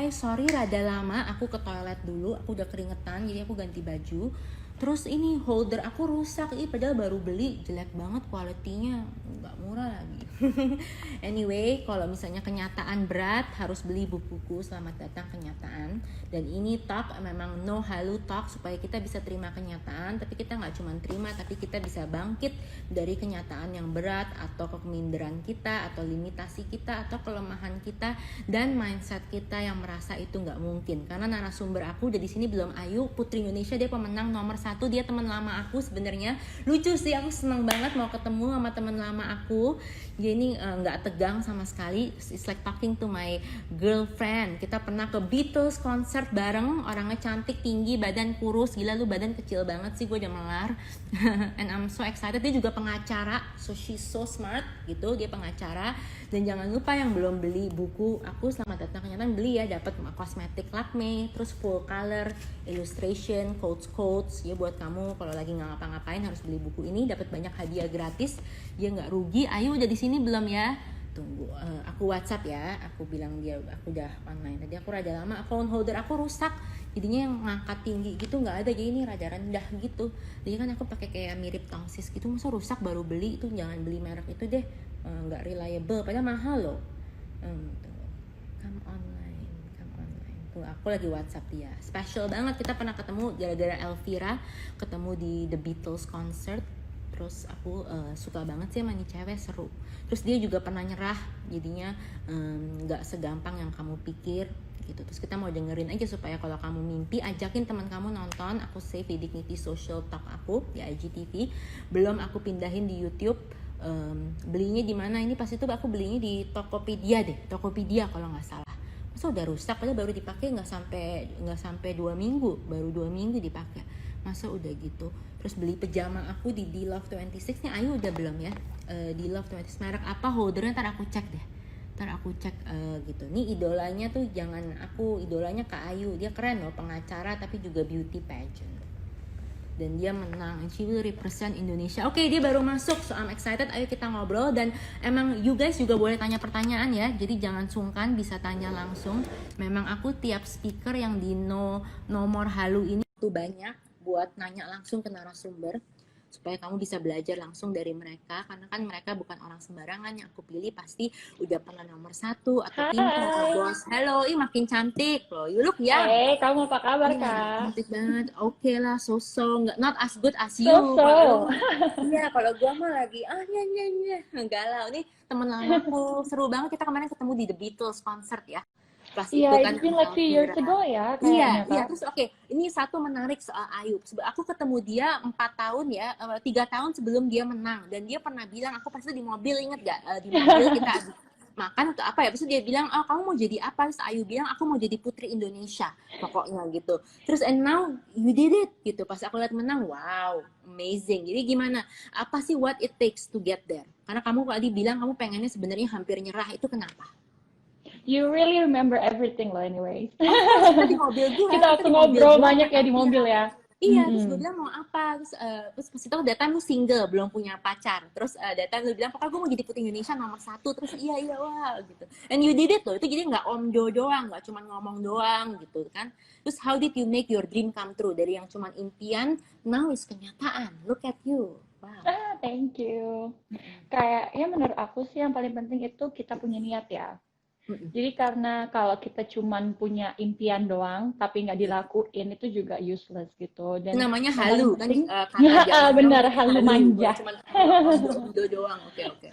sorry rada lama, aku ke toilet dulu, aku udah keringetan, jadi aku ganti baju. Terus ini holder aku rusak, padahal baru beli, jelek banget kualitinya, nggak murah lagi. Anyway, kalau misalnya kenyataan berat, harus beli bukuku Selamat Datang Kenyataan. Dan ini talk memang no halu talk, supaya kita bisa terima kenyataan, tapi kita nggak cuma terima, tapi kita bisa bangkit dari kenyataan yang berat, atau keminderan kita, atau limitasi kita, atau kelemahan kita, dan mindset kita yang merasa itu nggak mungkin. Karena narasumber aku udah di sini belum, Ayu, Putri Indonesia, dia pemenang nomor 1, dia teman lama aku sebenarnya. Lucu sih, aku seneng banget mau ketemu sama teman lama aku. Dia ini nggak tegang sama sekali. It's like talking to my girlfriend. Kita pernah ke Beatles concert bareng. Orangnya cantik, tinggi, badan kurus. Gila, lu badan kecil banget sih, gue udah melar. And I'm so excited. Dia juga pengacara, so she's so smart gitu. Dia pengacara. Dan jangan lupa yang belum beli buku aku Selamat Datang Kenyataan, beli ya, dapat kosmetik Lakme, terus full color, illustration, quotes ya, buat kamu kalau lagi nggak ngapa-ngapain harus beli buku ini, dapat banyak hadiah gratis, ya nggak rugi. Ayu udah di sini belum ya? Tunggu, aku WhatsApp ya, aku bilang dia aku udah online. Tadi aku rada lama, phone holder aku rusak, jadinya yang ngangkat tinggi gitu nggak ada, jadi ini rada rendah gitu. Jadi kan aku pakai kayak mirip tongsis gitu, masa rusak baru beli, itu jangan beli merek itu deh, nggak reliable, padahal mahal loh. Come online. Tuh, aku lagi WhatsApp dia. Special banget, kita pernah ketemu gara-gara Elvira, ketemu di The Beatles concert. Terus aku suka banget sih sama nih cewek, seru. Terus dia juga pernah nyerah, jadinya nggak segampang yang kamu pikir gitu. Terus kita mau dengerin aja supaya kalau kamu mimpi, ajakin teman kamu nonton. Aku save di Dignity Social Talk aku di IGTV. Belum aku pindahin di YouTube. Belinya di mana ini? Pas itu aku belinya di Tokopedia kalau nggak salah. Masa udah rusak, padahal baru dipakai nggak sampai 2 minggu, baru 2 minggu dipakai, masa udah gitu. Terus beli pejama aku di D-Love26 nih. Ayu udah belum ya? D-Love26 merek apa, holdernya ntar aku cek deh, gitu. Nih idolanya tuh, idolanya Kak Ayu, dia keren loh, pengacara tapi juga beauty pageant, dan dia menang, and she will represent Indonesia. Oke, dia baru masuk, so I'm excited. Ayo kita ngobrol, dan emang you guys juga boleh tanya pertanyaan ya, jadi jangan sungkan, bisa tanya langsung. Memang aku tiap speaker yang di nomor halu ini tuh banyak buat nanya langsung ke narasumber, supaya kamu bisa belajar langsung dari mereka, karena kan mereka bukan orang sembarangan. Yang aku pilih pasti udah pernah nomor 1 atau pintar atau Hai, bos. Hello, makin cantik loh, you look young. kamu apa kabar, Iya, Kak? cantik banget. Oke lah, so-so. Nggak, not as good as you. Kalau lu So-so. mah, iya, kalau gua mah lagi, galau. Nih, temen lamaku. Seru banget, kita kemarin ketemu di The Beatles concert ya. Pas Iya, itu kan it's been sama like few years Elvira. ago ya, Iya, kayaknya, iya. Kak. Terus ini satu menarik soal Ayu. Aku ketemu dia 4 tahun ya, 3 tahun sebelum dia menang. Dan dia pernah bilang, aku pasti di mobil, inget gak? Di mobil kita makan atau apa ya, terus dia bilang, oh kamu mau jadi apa? Terus Ayu bilang, aku mau jadi Putri Indonesia pokoknya gitu. Terus and now you did it gitu. Pas aku lihat menang, wow, amazing. Jadi gimana, apa sih what it takes to get there? Karena kamu tadi bilang kamu pengennya sebenarnya hampir nyerah, itu kenapa? You really remember everything loh anyway. Of course, Kita kita waktu di mobil ngobrol gua banyak sama ya di mobil Elvira. ya. Iya, terus gue Mm-mm. bilang mau apa, terus pas itu datang lu single, belum punya pacar, terus datang lu bilang pokoknya gue mau jadi Putri Indonesia nomor 1, terus iya wah gitu, and you did it loh, itu jadi nggak omdo doang, nggak cuma ngomong doang gitu kan. Terus how did you make your dream come true, dari yang cuma impian now is kenyataan, look at you, wow. Thank you. Kayaknya menurut aku sih yang paling penting itu kita punya niat ya. Mm-mm. Jadi karena kalau kita cuman punya impian doang, tapi nggak dilakuin, itu juga useless gitu. Itu Dan namanya yang paling halu kan, penting, kata zaman now bener, namanya halu halu, bukan manja. cuma omdo doang. Oke.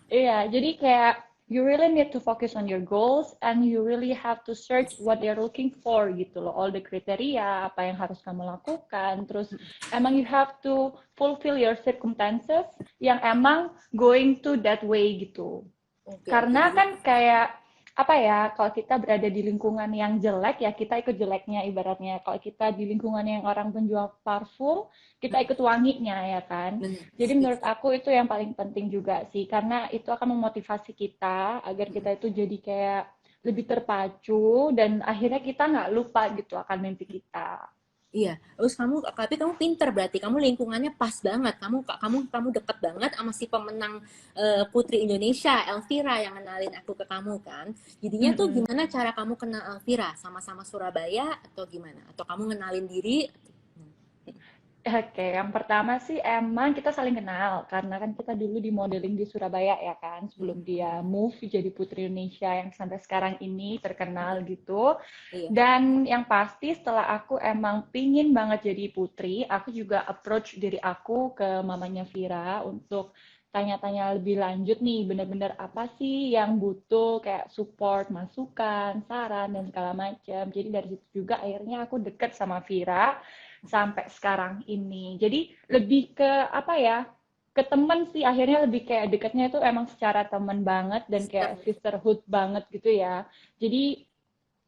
Iya, jadi kayak you really need to focus on your goals and you really have to search what they're looking for gitu loh. All the kriteria, apa yang harus kamu lakukan. Terus emang you have to fulfill your circumstances yang emang going to that way gitu. Oke, Karena jadi kan kayak apa ya, kalau kita berada di lingkungan yang jelek ya kita ikut jeleknya ibaratnya. Kalau kita di lingkungan yang orang penjual parfum, kita ikut wanginya ya kan. benar, Jadi speech. menurut aku itu yang paling penting juga sih, karena itu akan memotivasi kita agar kita itu jadi kayak lebih terpacu dan akhirnya kita nggak lupa gitu akan mimpi kita. Iya, terus tapi kamu pinter berarti, kamu lingkungannya pas banget, kamu deket banget sama si pemenang Putri Indonesia, Elvira yang kenalin aku ke kamu kan. Jadinya tuh Mm-mm. gimana cara kamu kenal Elvira? Sama-sama Surabaya atau gimana? Atau kamu ngenalin diri? Oke, yang pertama sih emang kita saling kenal karena kan kita dulu di modeling di Surabaya ya kan sebelum dia move jadi Putri Indonesia yang sampai sekarang ini terkenal gitu. Iya. Dan yang pasti setelah aku emang pingin banget jadi putri, aku juga approach diri aku ke mamanya Vira untuk tanya-tanya lebih lanjut nih, bener-bener apa sih yang butuh kayak support, masukan, saran, dan segala macam. Jadi dari situ juga akhirnya aku deket sama Vira sampai sekarang ini. Jadi lebih ke apa ya? Ke temen sih akhirnya lebih kayak deketnya itu emang secara temen banget dan kayak Sister. sisterhood banget gitu ya. Jadi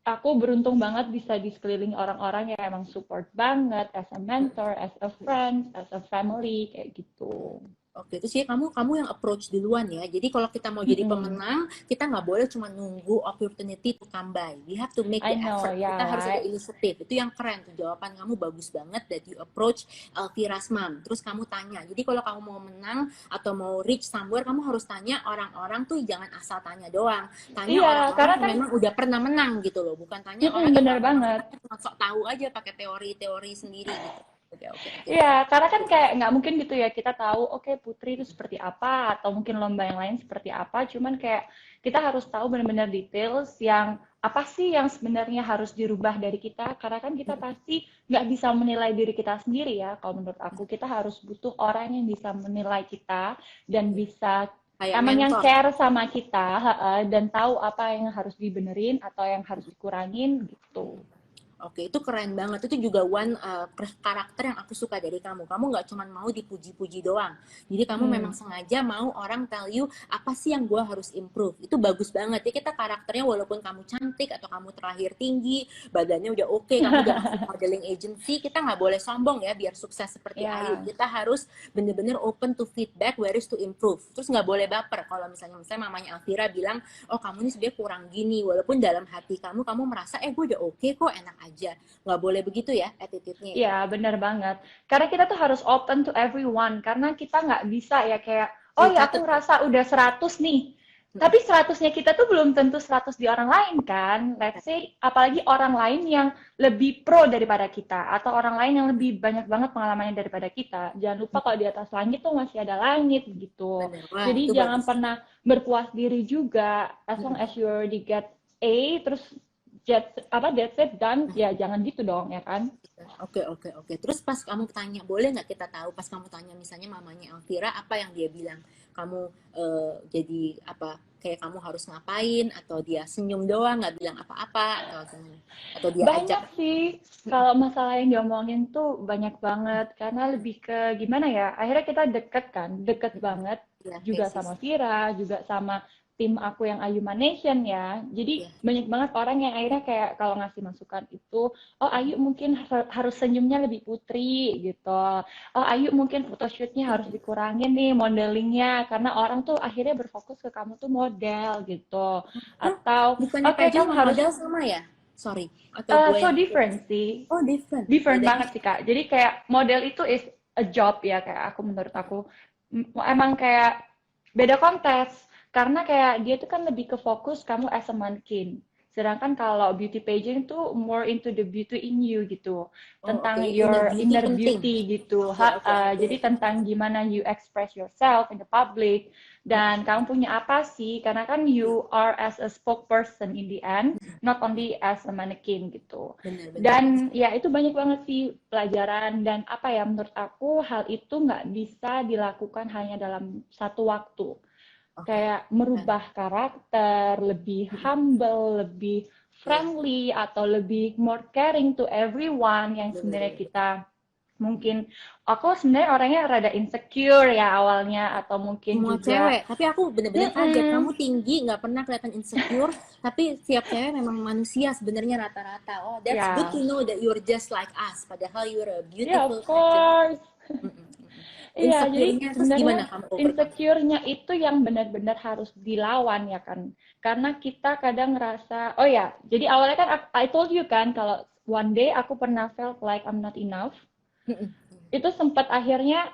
aku beruntung banget bisa di sekeliling orang-orang yang emang support banget as a mentor, as a friend, as a family kayak gitu. Oke, itu sih kamu yang approach duluan ya. Jadi kalau kita mau jadi Mm-mm. pemenang, kita nggak boleh cuma nunggu opportunity to come by. We have to make I the know, effort. yeah, Kita harus ada right? inisiatif. Itu yang keren tuh. Jawaban kamu bagus banget that you approach Elvira's mom. Terus kamu tanya. Jadi kalau kamu mau menang atau mau reach somewhere, kamu harus tanya orang-orang tuh jangan asal tanya doang. Tanya Iya, orang-orang karena yang kan, memang udah pernah menang gitu loh. Bukan tanya orang yang bener nggak pernah banget. menang, cuma sok tahu aja pakai teori-teori sendiri gitu. Oke, oke, oke. Iya, karena kan kayak nggak mungkin gitu ya kita tahu, oke Putri itu seperti apa, atau mungkin lomba yang lain seperti apa, cuman kayak kita harus tahu benar-benar details yang apa sih yang sebenarnya harus dirubah dari kita, karena kan kita pasti nggak bisa menilai diri kita sendiri ya, kalau menurut aku kita harus butuh orang yang bisa menilai kita dan bisa Kayak emang yang mentor. care sama kita, dan tahu apa yang harus dibenerin atau yang harus dikurangin gitu. Oke, itu keren banget. Itu juga karakter yang aku suka dari kamu. Kamu nggak cuma mau dipuji-puji doang. Jadi kamu memang Hmm, sengaja mau orang tell you apa sih yang gue harus improve. Itu bagus banget. Ya kita karakternya walaupun kamu cantik atau kamu terakhir tinggi, badannya udah oke, kamu udah masuk modeling agency, kita nggak boleh sombong ya biar sukses seperti Ayu. ya. Kita harus bener-bener open to feedback, where is to improve. Terus nggak boleh baper kalau misalnya mamanya Alvira bilang, oh kamu ini sebenarnya kurang gini, walaupun dalam hati kamu merasa gue udah oke kok, enak aja. Nggak boleh begitu ya attitude-nya ya. Iya, benar banget. Karena kita tuh harus open to everyone. Karena kita nggak bisa ya kayak, oh Tuh ya aku catet tuh. ngerasa udah 100 nih. Tapi 100-nya kita tuh belum tentu 100 di orang lain kan. Let's say, apalagi orang lain yang lebih pro daripada kita. Atau orang lain yang lebih banyak banget pengalamannya daripada kita. Jangan lupa kalau di atas langit tuh masih ada langit gitu. Bener, wah itu Jadi jangan bagus. pernah berpuas diri juga. As long as you already get A, terus that's it, done, ya jangan gitu dong, ya kan? Oke, oke, oke. Terus pas kamu tanya, boleh nggak kita tahu pas kamu tanya misalnya mamanya Elvira, apa yang dia bilang? Kamu jadi apa? Kayak kamu harus ngapain? Atau dia senyum doang, nggak bilang apa-apa? Atau gimana? Atau dia ajak? Banyak sih, kalau masalah yang diomongin tuh banyak banget, karena lebih ke gimana ya, akhirnya kita deket kan, deket banget, Ya, juga tesis. sama Vira, juga sama tim aku yang Ayuma Nation ya, jadi Ya. banyak banget orang yang akhirnya kayak kalau ngasih masukan itu, oh Ayu mungkin harus senyumnya lebih putri gitu, oh Ayu mungkin photoshootnya harus dikurangin nih modelingnya, karena orang tuh akhirnya berfokus ke kamu tuh model gitu, Hah? atau Bukannya oke pageant kamu sama harus model sama ya? Sorry. Atau gue so yang... different sih, Oh, different. different Bedanya? banget sih Kak. Jadi kayak model itu is a job ya kayak aku menurut aku. Emang kayak beda kontes karena kayak dia tuh kan lebih ke fokus kamu as a mannequin. Sedangkan kalau beauty pageant tuh more into the beauty in you gitu. Oh, oke. Tentang Inner your beauty inner penting. beauty gitu. Oke, oke, oke. Jadi tentang gimana you express yourself in the public dan kamu punya apa sih? Karena kan you are as a spokesperson in the end, not only as a mannequin gitu. Bener, bener. Dan ya itu banyak banget sih pelajaran dan apa ya menurut aku hal itu nggak bisa dilakukan hanya dalam satu waktu. Oke. Kayak merubah karakter, lebih humble, lebih Iya, friendly atau lebih more caring to everyone yang bener, sebenarnya bener. kita mungkin aku sebenarnya orangnya rada insecure ya awalnya atau mungkin Semua juga cewek, tapi aku bener-bener kaget. Kamu mm-mm, tinggi, nggak pernah kelihatan insecure, tapi setiap cewek memang manusia sebenarnya rata-rata. Oh, that's good ya to know that you're just like us. Padahal you're a ya beautiful, of passionate. course. Mm-mm, mm-mm. Iya, jadi Insecure-nya terus sebenarnya gimana kamu overcome? insecure-nya itu yang benar-benar harus dilawan ya kan. Karena kita kadang ngerasa, oh ya, jadi awalnya kan I told you kan kalau one day aku pernah felt like I'm not enough. Mm-mm. Itu sempat akhirnya,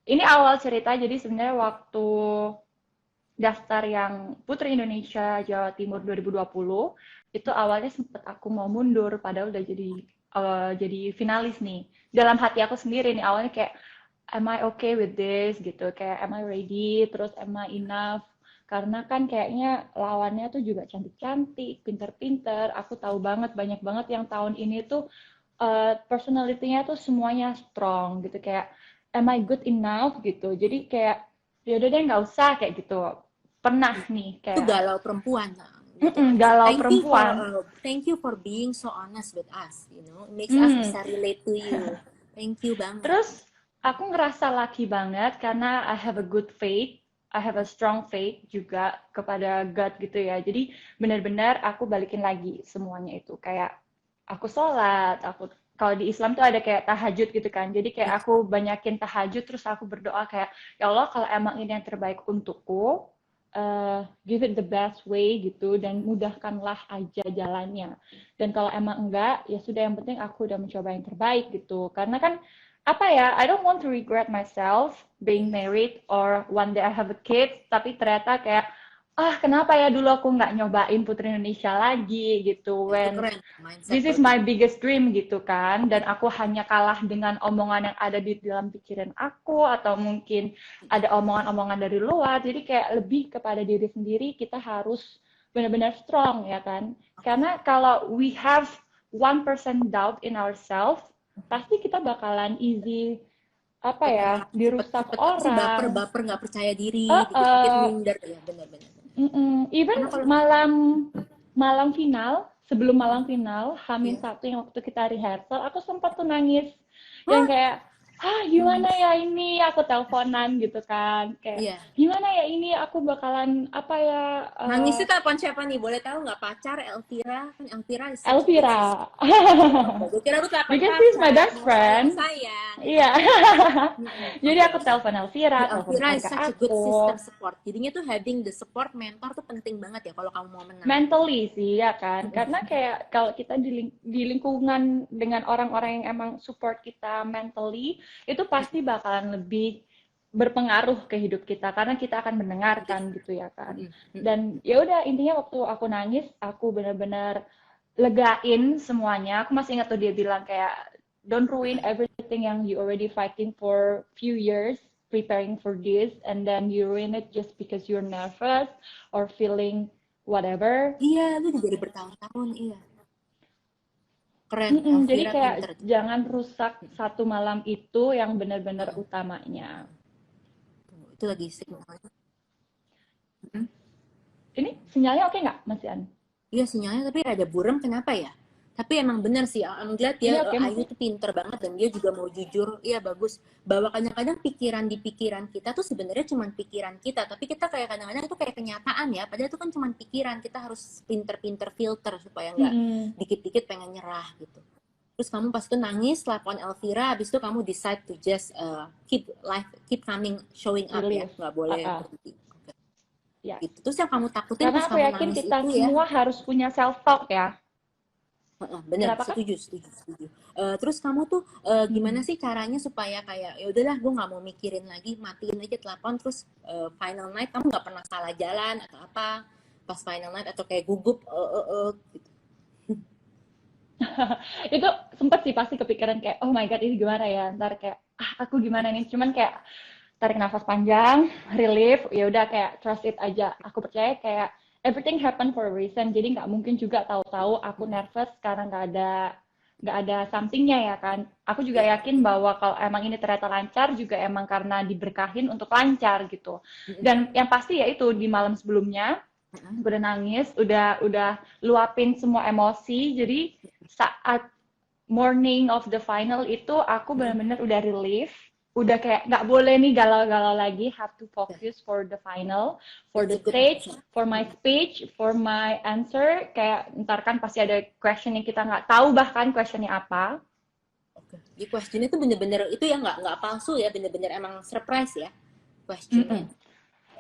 ini awal cerita, jadi sebenarnya waktu daftar yang Putri Indonesia Jawa Timur 2020, itu awalnya sempat aku mau mundur, padahal udah jadi finalis nih. Dalam hati aku sendiri nih, awalnya kayak, am I okay with this gitu, kayak am I ready, terus am I enough, karena kan kayaknya lawannya tuh juga cantik-cantik, pinter-pinter, aku tahu banget, banyak banget yang tahun ini tuh personality-nya tuh semuanya strong gitu, kayak am I good enough gitu, jadi kayak yaudah deh nggak usah kayak gitu, pernah nih Itu kayak galau perempuan gitu kan. galau perempuan. Thank you for being so honest with us, you know. It makes us Hmm. bisa relate to you. Thank you banget. Terus aku ngerasa lucky banget karena I have a good faith, I have a strong faith juga kepada God gitu ya. Jadi benar-benar aku balikin lagi semuanya itu. Kayak aku sholat, aku kalau di Islam tuh ada kayak tahajud gitu kan. Jadi kayak aku banyakin tahajud, terus aku berdoa kayak, ya Allah kalau emang ini yang terbaik untukku, give it the best way gitu, dan mudahkanlah aja jalannya. Dan kalau emang enggak, ya sudah, yang penting aku udah mencoba yang terbaik gitu. Karena kan apa ya, I don't want to regret myself being married or one day I have a kid, tapi ternyata kayak, kenapa ya dulu aku nggak nyobain Putri Indonesia lagi gitu, Itu when keren mindset this is lo. my biggest dream gitu kan, dan aku hanya kalah dengan omongan yang ada di dalam pikiran aku, atau mungkin ada omongan-omongan dari luar, jadi kayak lebih kepada diri sendiri, kita harus benar-benar strong ya kan, karena kalau we have 1% doubt in ourselves, pasti kita bakalan easy apa ya, dirusak Cepet apa sih, orang. baper nggak percaya diri, dikit-dikit Uh, minder ya, benar-benar. Even Karena kalau malam final, sebelum malam final, Hamin ya, satu yang waktu kita rehearsal, aku sempat tuh nangis. Yang hah, kayak, gimana ya ini? Aku teleponan gitu kan. Kayak, iya. gimana ya ini? Aku bakalan, apa ya, Nangisnya telepon siapa nih? Boleh tahu nggak? Pacar Elvira? Kan Elvira is such a good sister. Elvira. Gue kira lu telepon Because she's my pacar, best mau friend. sayang. Iya. Jadi Oke. aku telepon Elvira, telepon Elvira is keluarga such a good aku. sister support. Jadinya tuh having the support mentor tuh penting banget ya kalau kamu mau menang. Mentally sih ya kan, karena kayak kalau kita di lingkungan dengan orang-orang yang emang support kita mentally, itu pasti bakalan lebih berpengaruh ke hidup kita karena kita akan mendengarkan gitu ya kan. Dan ya udah, intinya waktu aku nangis, aku benar-benar legain semuanya. Aku masih ingat tuh dia bilang kayak, don't ruin everything yang you already fighting for few years preparing for this, and then you ruin it just because you're nervous or feeling whatever. Iya, lu udah jadi bertahun-tahun, iya. Keren, Jadi Elvira kayak pinter. jangan rusak satu malam itu yang benar-benar utamanya. Itu lagi signalnya. Ini sinyalnya oke nggak, Mas Ian? Iya sinyalnya, tapi ada burem, kenapa ya? Tapi emang bener sih, I'm glad Ini ya, oke, Mas? Ayu tuh pinter banget dan dia juga mau jujur. Iya bagus, bahwa kadang-kadang pikiran di pikiran kita tuh sebenarnya cuma pikiran kita, tapi kita kayak kadang-kadang itu kayak kenyataan ya, padahal itu kan cuma pikiran. Kita harus pinter-pinter filter supaya nggak dikit-dikit pengen nyerah gitu. Terus kamu pas itu nangis, telepon Elvira, habis itu kamu decide to just keep coming, showing up ya, nggak boleh berhenti. Ya. Gitu. Terus yang kamu takutin Karena pas aku kamu yakin nangis kita itu semua ya, harus punya self-talk ya. bener, Kenapa, Kak? setuju. Terus kamu tuh gimana sih caranya supaya kayak ya udahlah gue nggak mau mikirin lagi, matiin aja telepon, terus final night kamu nggak pernah salah jalan atau apa pas final night, atau kayak gugup gitu. Itu sempet sih pasti kepikiran kayak, oh my god ini gimana ya, ntar kayak aku gimana nih, cuman kayak tarik nafas panjang, relief, ya udah kayak trust it aja. Aku percaya kayak everything happen for a reason, jadi nggak mungkin juga tahu-tahu aku nervous karena nggak ada somethingnya ya kan. Aku juga yakin bahwa kalau emang ini ternyata lancar juga emang karena diberkahin untuk lancar gitu. Dan yang pasti ya itu di malam sebelumnya gue udah nangis, udah luapin semua emosi, jadi saat morning of the final itu aku benar-benar udah relief, udah kayak nggak boleh nih galau-galau lagi, have to focus for the final, for the stage, for my speech, for my answer. Kayak ntar kan pasti ada question yang kita nggak tahu bahkan questionnya apa. Di questionnya itu bener-bener itu ya nggak palsu ya, bener-bener emang surprise ya questionnya.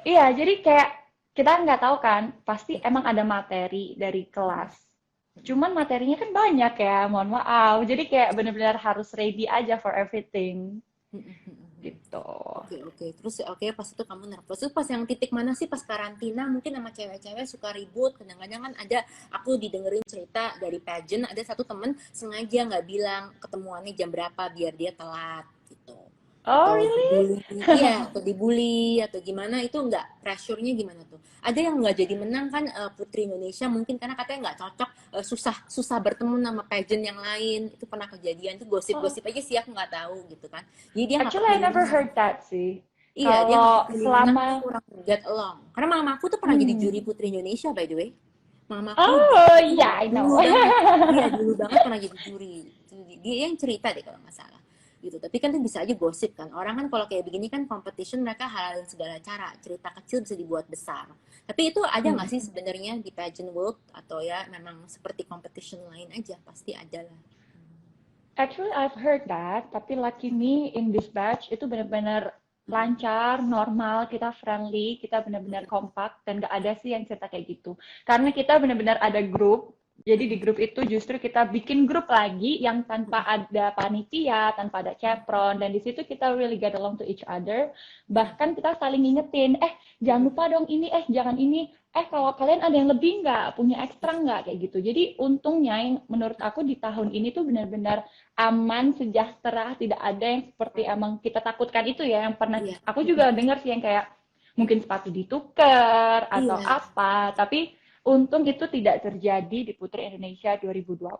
Iya, jadi kayak kita nggak tahu kan, pasti emang ada materi dari kelas Cuman materinya kan banyak ya, mohon maaf. Jadi kayak benar-benar harus ready aja for everything gitu. Oke, oke. Terus oke pas itu kamu nervous. Itu pas yang titik mana sih pas karantina? Mungkin sama cewek-cewek suka ribut. Kadang-kadang kan ada aku didengerin cerita dari pageant ada satu temen sengaja nggak bilang ketemuannya jam berapa biar dia telat gitu. Oh, Atau really? dibully, iya, atau dibully atau gimana itu nggak pressure-nya gimana tuh? Ada yang nggak jadi menang kan Putri Indonesia mungkin karena katanya nggak cocok susah susah bertemu sama pageant yang lain itu pernah kejadian itu Oh, gosip-gosip aja sih aku nggak tahu gitu kan jadi dia nggak actually I kepilih never menang. heard that sih. Iya, dia nggak Kalau kepilih menang tuh selama, kurang get along. Karena mama aku tuh pernah jadi juri hmm, Putri Indonesia, by the way. Mamaku oh dulu, yeah, I dulu know. banget. Iya, dulu banget pernah jadi juri. Dia yang cerita deh kalau nggak salah. Gitu. Tapi kan itu bisa aja gosip kan. Orang kan kalau kayak begini kan competition mereka halalin segala cara. Cerita kecil bisa dibuat besar. Tapi itu ada nggak Hmm. sih sebenarnya di pageant world atau ya memang seperti competition lain aja pasti ada lah. Actually, I've heard that, tapi lucky me in this batch itu benar-benar lancar, normal, kita friendly, kita benar-benar kompak, dan gak ada sih yang cerita kayak gitu. Karena kita benar-benar ada grup, jadi di grup itu justru kita bikin grup lagi yang tanpa ada panitia, tanpa ada chaperon, dan di situ kita really get along to each other. Bahkan kita saling ngingetin, jangan lupa dong ini, jangan ini, kalau kalian ada yang lebih nggak, punya ekstra nggak, kayak gitu. Jadi untungnya yang menurut aku di tahun ini tuh benar-benar aman, sejahtera, tidak ada yang seperti emang kita takutkan itu ya, yang pernah Iya, aku juga dengar sih yang kayak mungkin sepatu ditukar atau iya. apa, tapi untung itu tidak terjadi di Putri Indonesia 2020.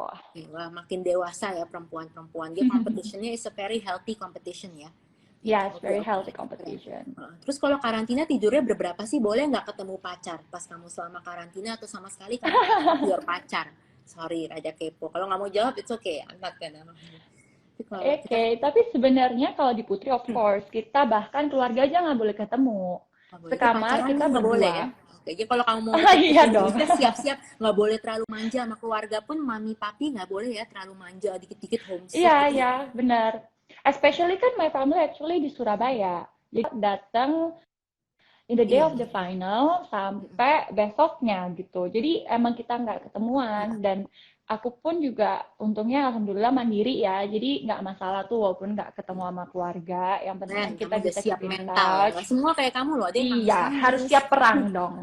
Oke, wah, makin dewasa ya perempuan-perempuan. Dia competitionnya is a very healthy competition ya. Gitu. Yes, Oke, very oke. healthy Keren. competition. Terus kalau karantina tidurnya berberapa sih? Boleh nggak ketemu pacar pas kamu selama karantina atau sama sekali kamu nggak ketemu your pacar? Sorry, Raja Kepo. Kalau nggak mau jawab, it's okay. I'm not gonna. Tapi kalau kita Oke, tapi sebenarnya kalau di Putri, of course, kita bahkan keluarga aja nggak boleh ketemu. nggak boleh. Itu Sekamar pacaran kita pun nggak boleh berdua. ya. Oke, jadi kalau kamu mau Ah, ikut iya Putri dong. Indonesia, siap-siap nggak boleh terlalu manja sama keluarga pun mami papi nggak boleh ya terlalu manja dikit-dikit Iya, homesick gitu iya, ya. benar. Especially kan my family actually di Surabaya. Jadi datang in the day Iya. of the final sampai besoknya gitu. Jadi emang kita nggak ketemuan dan aku pun juga untungnya alhamdulillah mandiri ya. Jadi nggak masalah tuh walaupun nggak ketemu sama keluarga. Yang penting Keren, kan kamu kita udah bisa siap keep in mental ya. Nggak touch. semua kayak kamu loh, ada yang Iya, harus nangis-nangis. siap perang dong.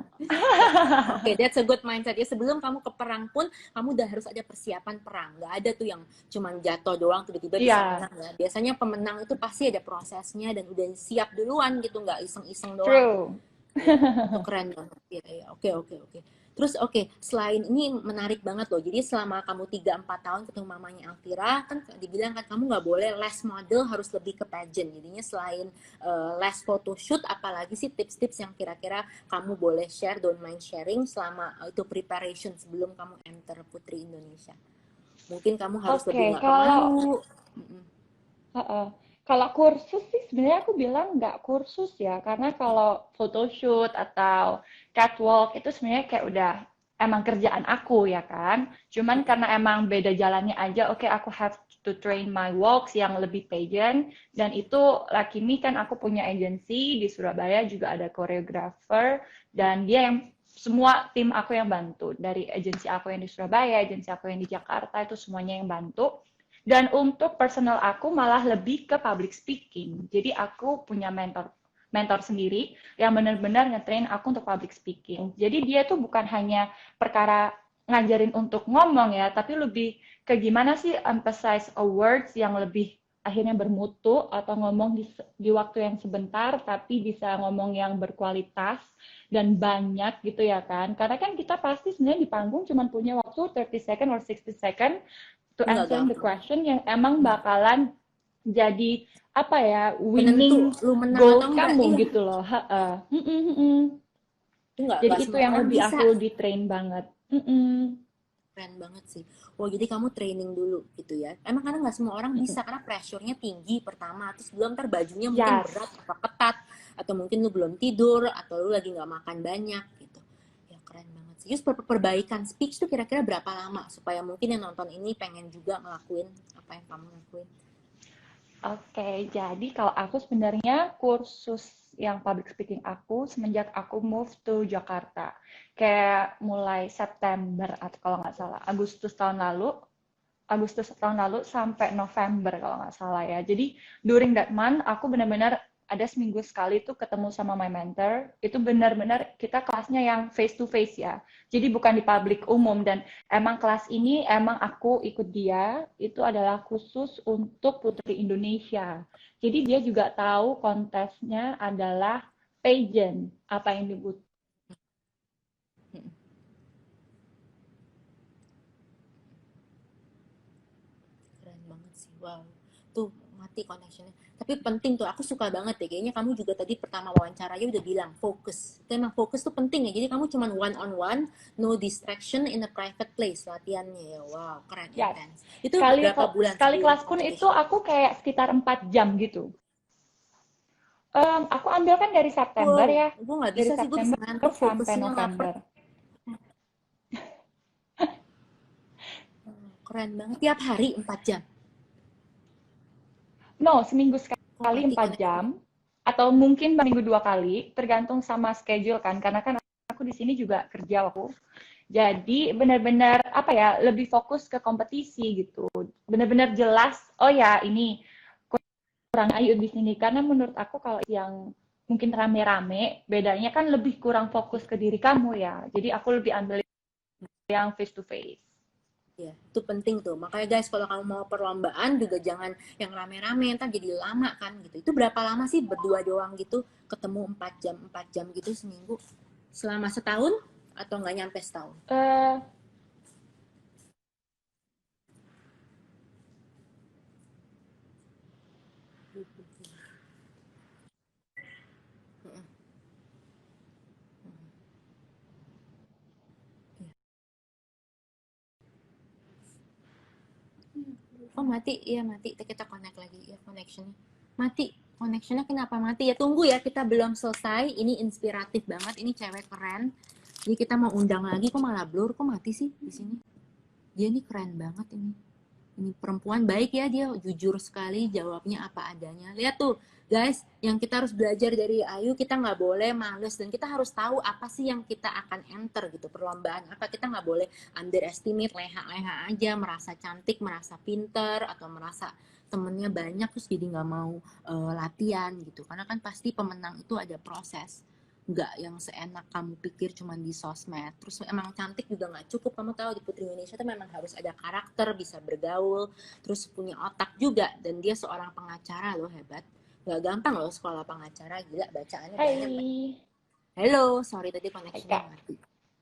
Oke, that's a good mindset ya. Sebelum kamu ke perang pun, kamu udah harus ada persiapan perang. Nggak ada tuh yang cuman jatuh doang tiba-tiba bisa Iya, menang ya. Biasanya pemenang itu pasti ada prosesnya dan udah siap duluan gitu, nggak iseng-iseng doang. true. Iya, itu keren banget. Iya, iya. Oke, oke, oke. Terus oke, selain ini menarik banget loh. Jadi selama kamu 3-4 tahun ketemu mamanya Alvira, kan dibilang kan kamu nggak boleh les model, harus lebih ke pageant. Jadinya selain les photoshoot, apalagi sih tips-tips yang kira-kira kamu boleh share, don't mind sharing selama itu preparation sebelum kamu enter Putri Indonesia. Mungkin kamu harus Oke, lebih nggak kalau pemalu. heeh. Kalau kursus sih sebenarnya aku bilang nggak kursus ya, karena kalau photoshoot atau catwalk itu sebenarnya kayak udah emang kerjaan aku ya kan. Cuman karena emang beda jalannya aja, oke aku have to train my walks yang lebih pageant, dan itu ini kan aku punya agency di Surabaya juga ada choreographer, dan dia yang semua tim aku yang bantu, dari agensi aku yang di Surabaya, agensi aku yang di Jakarta, itu semuanya yang bantu. Dan untuk personal aku malah lebih ke public speaking. Jadi aku punya mentor sendiri yang benar-benar ngetrain aku untuk public speaking. Jadi dia tuh bukan hanya perkara ngajarin untuk ngomong ya, tapi lebih ke gimana sih emphasize a words yang lebih akhirnya bermutu atau ngomong di waktu yang sebentar tapi bisa ngomong yang berkualitas dan banyak gitu ya kan. Karena kan kita pasti sebenarnya di panggung cuma punya waktu 30 second or 60 second to Nggak answering the gampang. question yang emang bakalan jadi apa ya Penentu winning lu menang atau goals enggak, kamu iya. gitu loh. Heeh. Itu nggak Jadi itu semua yang orang lebih bisa. aku di train banget. Keren banget sih. Wah, jadi kamu training dulu gitu ya. Emang karena nggak semua orang bisa karena pressure-nya tinggi pertama. Terus belum ntar bajunya mungkin Yes. berat atau ketat. Atau mungkin lu belum tidur. Atau lu lagi nggak makan banyak gitu. Ya keren banget sih. Terus perbaikan speech tuh kira-kira berapa lama? Supaya mungkin yang nonton ini pengen juga ngelakuin apa yang kamu lakuin. Oke, jadi kalau aku sebenarnya kursus yang public speaking aku semenjak aku move to Jakarta. Kayak mulai September atau kalau nggak salah Agustus tahun lalu sampai November kalau nggak salah ya. Jadi during that month aku benar-benar ada seminggu sekali tuh ketemu sama my mentor. Itu benar-benar kita kelasnya yang face to face ya. Jadi bukan di publik umum dan emang kelas ini emang aku ikut dia itu adalah khusus untuk Putri Indonesia. Jadi dia juga tahu kontesnya adalah pageant, apa yang dibutuhkan. Keren banget sih, wow. Tuh mati connectionnya. Tapi penting tuh, aku suka banget deh. Kayaknya kamu juga tadi pertama wawancara aja udah bilang fokus. Itu emang fokus tuh penting ya. Jadi kamu cuma one on one, no distraction in a private place latihannya ya. Wow, keren, Ya, intens. Itu berapa bulan sekali sebelum kelas pun itu competition? aku kayak sekitar 4 jam gitu. Aku ambil kan dari September Wow, ya, gue nggak dari bisa sih, gue bisa September ngantuk sampai fokusnya lapar. November. Keren banget, tiap hari 4 jam. No, seminggu Kok sekali mati 4 connection? jam, atau mungkin minggu 2 kali, tergantung sama schedule kan, karena kan aku di sini juga kerja aku. Jadi benar-benar apa ya, lebih fokus ke kompetisi gitu. Benar-benar jelas, oh ya ini kurang Ayu di sini karena menurut aku kalau yang mungkin rame-rame bedanya kan lebih kurang fokus ke diri kamu ya. Jadi aku lebih ambil yang face to face. Ya, itu penting tuh. Makanya guys, kalau kamu mau perlombaan juga jangan yang rame-rame, ntar jadi lama kan gitu. Itu berapa lama sih berdua doang gitu, ketemu 4 jam gitu seminggu? Selama setahun atau nggak nyampe setahun? Eh Oh mati, iya mati. Kita connect lagi ya connectionnya. Mati, connectionnya kenapa mati ya? Tunggu ya, kita belum selesai. Ini inspiratif banget. Ini cewek keren. Jadi kita mau undang lagi, kok malah blur? Kok mati sih di sini? Dia ini keren banget ini perempuan baik ya, dia jujur sekali, jawabnya apa adanya. Lihat tuh guys, yang kita harus belajar dari Ayu, kita nggak boleh males dan kita harus tahu apa sih yang kita akan enter gitu, perlombaan apa. Kita nggak boleh underestimate, leha-leha aja, merasa cantik, merasa pinter, atau merasa temennya banyak terus jadi nggak mau latihan gitu. Karena kan pasti pemenang itu ada proses, nggak yang seenak kamu pikir cuman di sosmed. Terus emang cantik juga nggak cukup, kamu tahu di Putri Indonesia tuh memang harus ada karakter, bisa bergaul, terus punya otak juga. Dan dia seorang pengacara loh, hebat. Nggak gampang loh sekolah pengacara, gila bacaannya banyak. Hai. Hello, sorry tadi Hai connectionnya Kak. mati.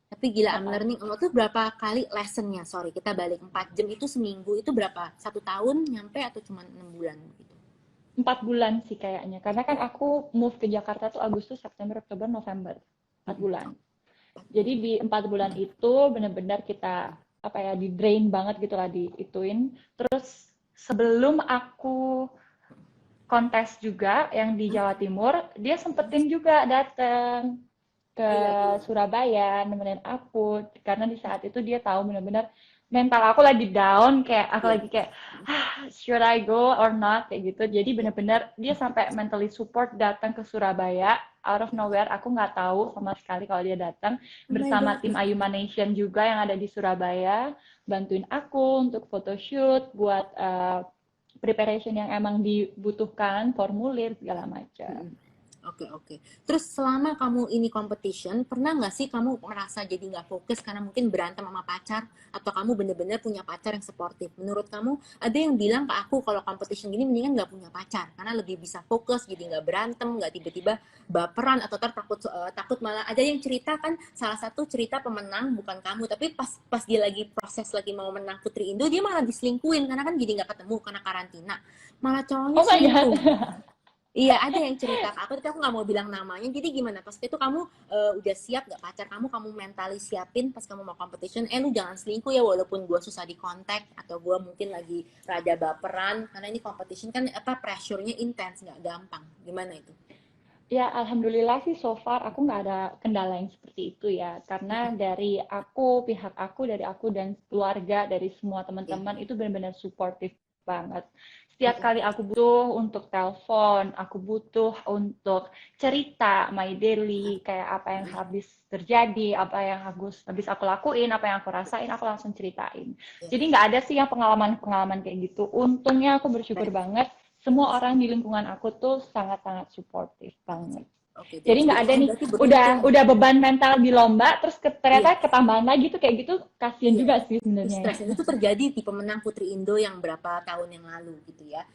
Tapi gila, I'm Uh-uh. learning. Lo tuh berapa kali lessonnya? Sorry, kita balik 4 jam itu seminggu, itu berapa? 1 tahun nyampe atau cuma 6 bulan gitu? 4 bulan sih kayaknya. Karena kan aku move ke Jakarta tuh Agustus, September, Oktober, November. 4 bulan. 4 Jadi bulan. di 4 bulan itu benar-benar kita apa ya di drain banget gitu lah diituin. Terus sebelum aku kontes juga yang di Jawa Timur, dia sempetin juga dateng ke Gila, gila. Surabaya nemenin aku karena di saat itu dia tahu benar-benar mental aku lagi down kayak aku Iya, lagi kayak should I go or not kayak gitu jadi iya. benar-benar dia sampai mentally support datang ke Surabaya out of nowhere aku nggak tahu sama sekali kalau dia datang Oh my bersama God. tim Ayuma Nation juga yang ada di Surabaya bantuin aku untuk photoshoot buat preparation yang emang dibutuhkan formulir segala macam. Oke, oke. Terus selama kamu ini competition, pernah nggak sih kamu merasa jadi nggak fokus karena mungkin berantem sama pacar, atau kamu bener-bener punya pacar yang suportif? Menurut kamu, ada yang bilang ke aku kalau competition gini mendingan nggak punya pacar karena lebih bisa fokus, jadi nggak berantem, nggak tiba-tiba baperan atau takut malah. Ada yang cerita kan, salah satu cerita pemenang bukan kamu, tapi pas pas dia lagi proses lagi mau menang Putri Indo, dia malah diselingkuin karena kan jadi nggak ketemu karena karantina, malah cowoknya Oh my selingkuh. god. Iya, ada yang cerita ke aku, tapi aku nggak mau bilang namanya. Jadi gimana? Pas itu kamu udah siap nggak pacar kamu mentali siapin pas kamu mau competition, lu jangan selingkuh ya walaupun gue susah di kontak atau gue mungkin lagi rada baperan karena ini competition kan apa pressure-nya intens, nggak gampang. Gimana itu? Ya, alhamdulillah sih so far aku nggak ada kendala yang seperti itu ya. Karena dari aku, pihak aku, dari aku dan keluarga, dari semua Iya. teman-teman itu benar-benar supportive banget. setiap kali aku butuh untuk telepon, aku butuh untuk cerita my daily, kayak apa yang habis terjadi, apa yang habis aku lakuin, apa yang aku rasain, aku langsung ceritain. Iya, Jadi nggak ada sih yang pengalaman-pengalaman kayak gitu. Untungnya aku bersyukur keren. banget, semua orang di lingkungan aku tuh sangat-sangat suportif banget. Oke, Jadi that's nggak good. ada nih, Berarti beruntung. udah beban mental di lomba, terus Iya, ternyata ketambahan lagi tuh kayak gitu, kasihan iya. juga sih Itu sebenarnya ya. stres. Itu terjadi di pemenang Putri Indo yang berapa tahun yang lalu gitu ya.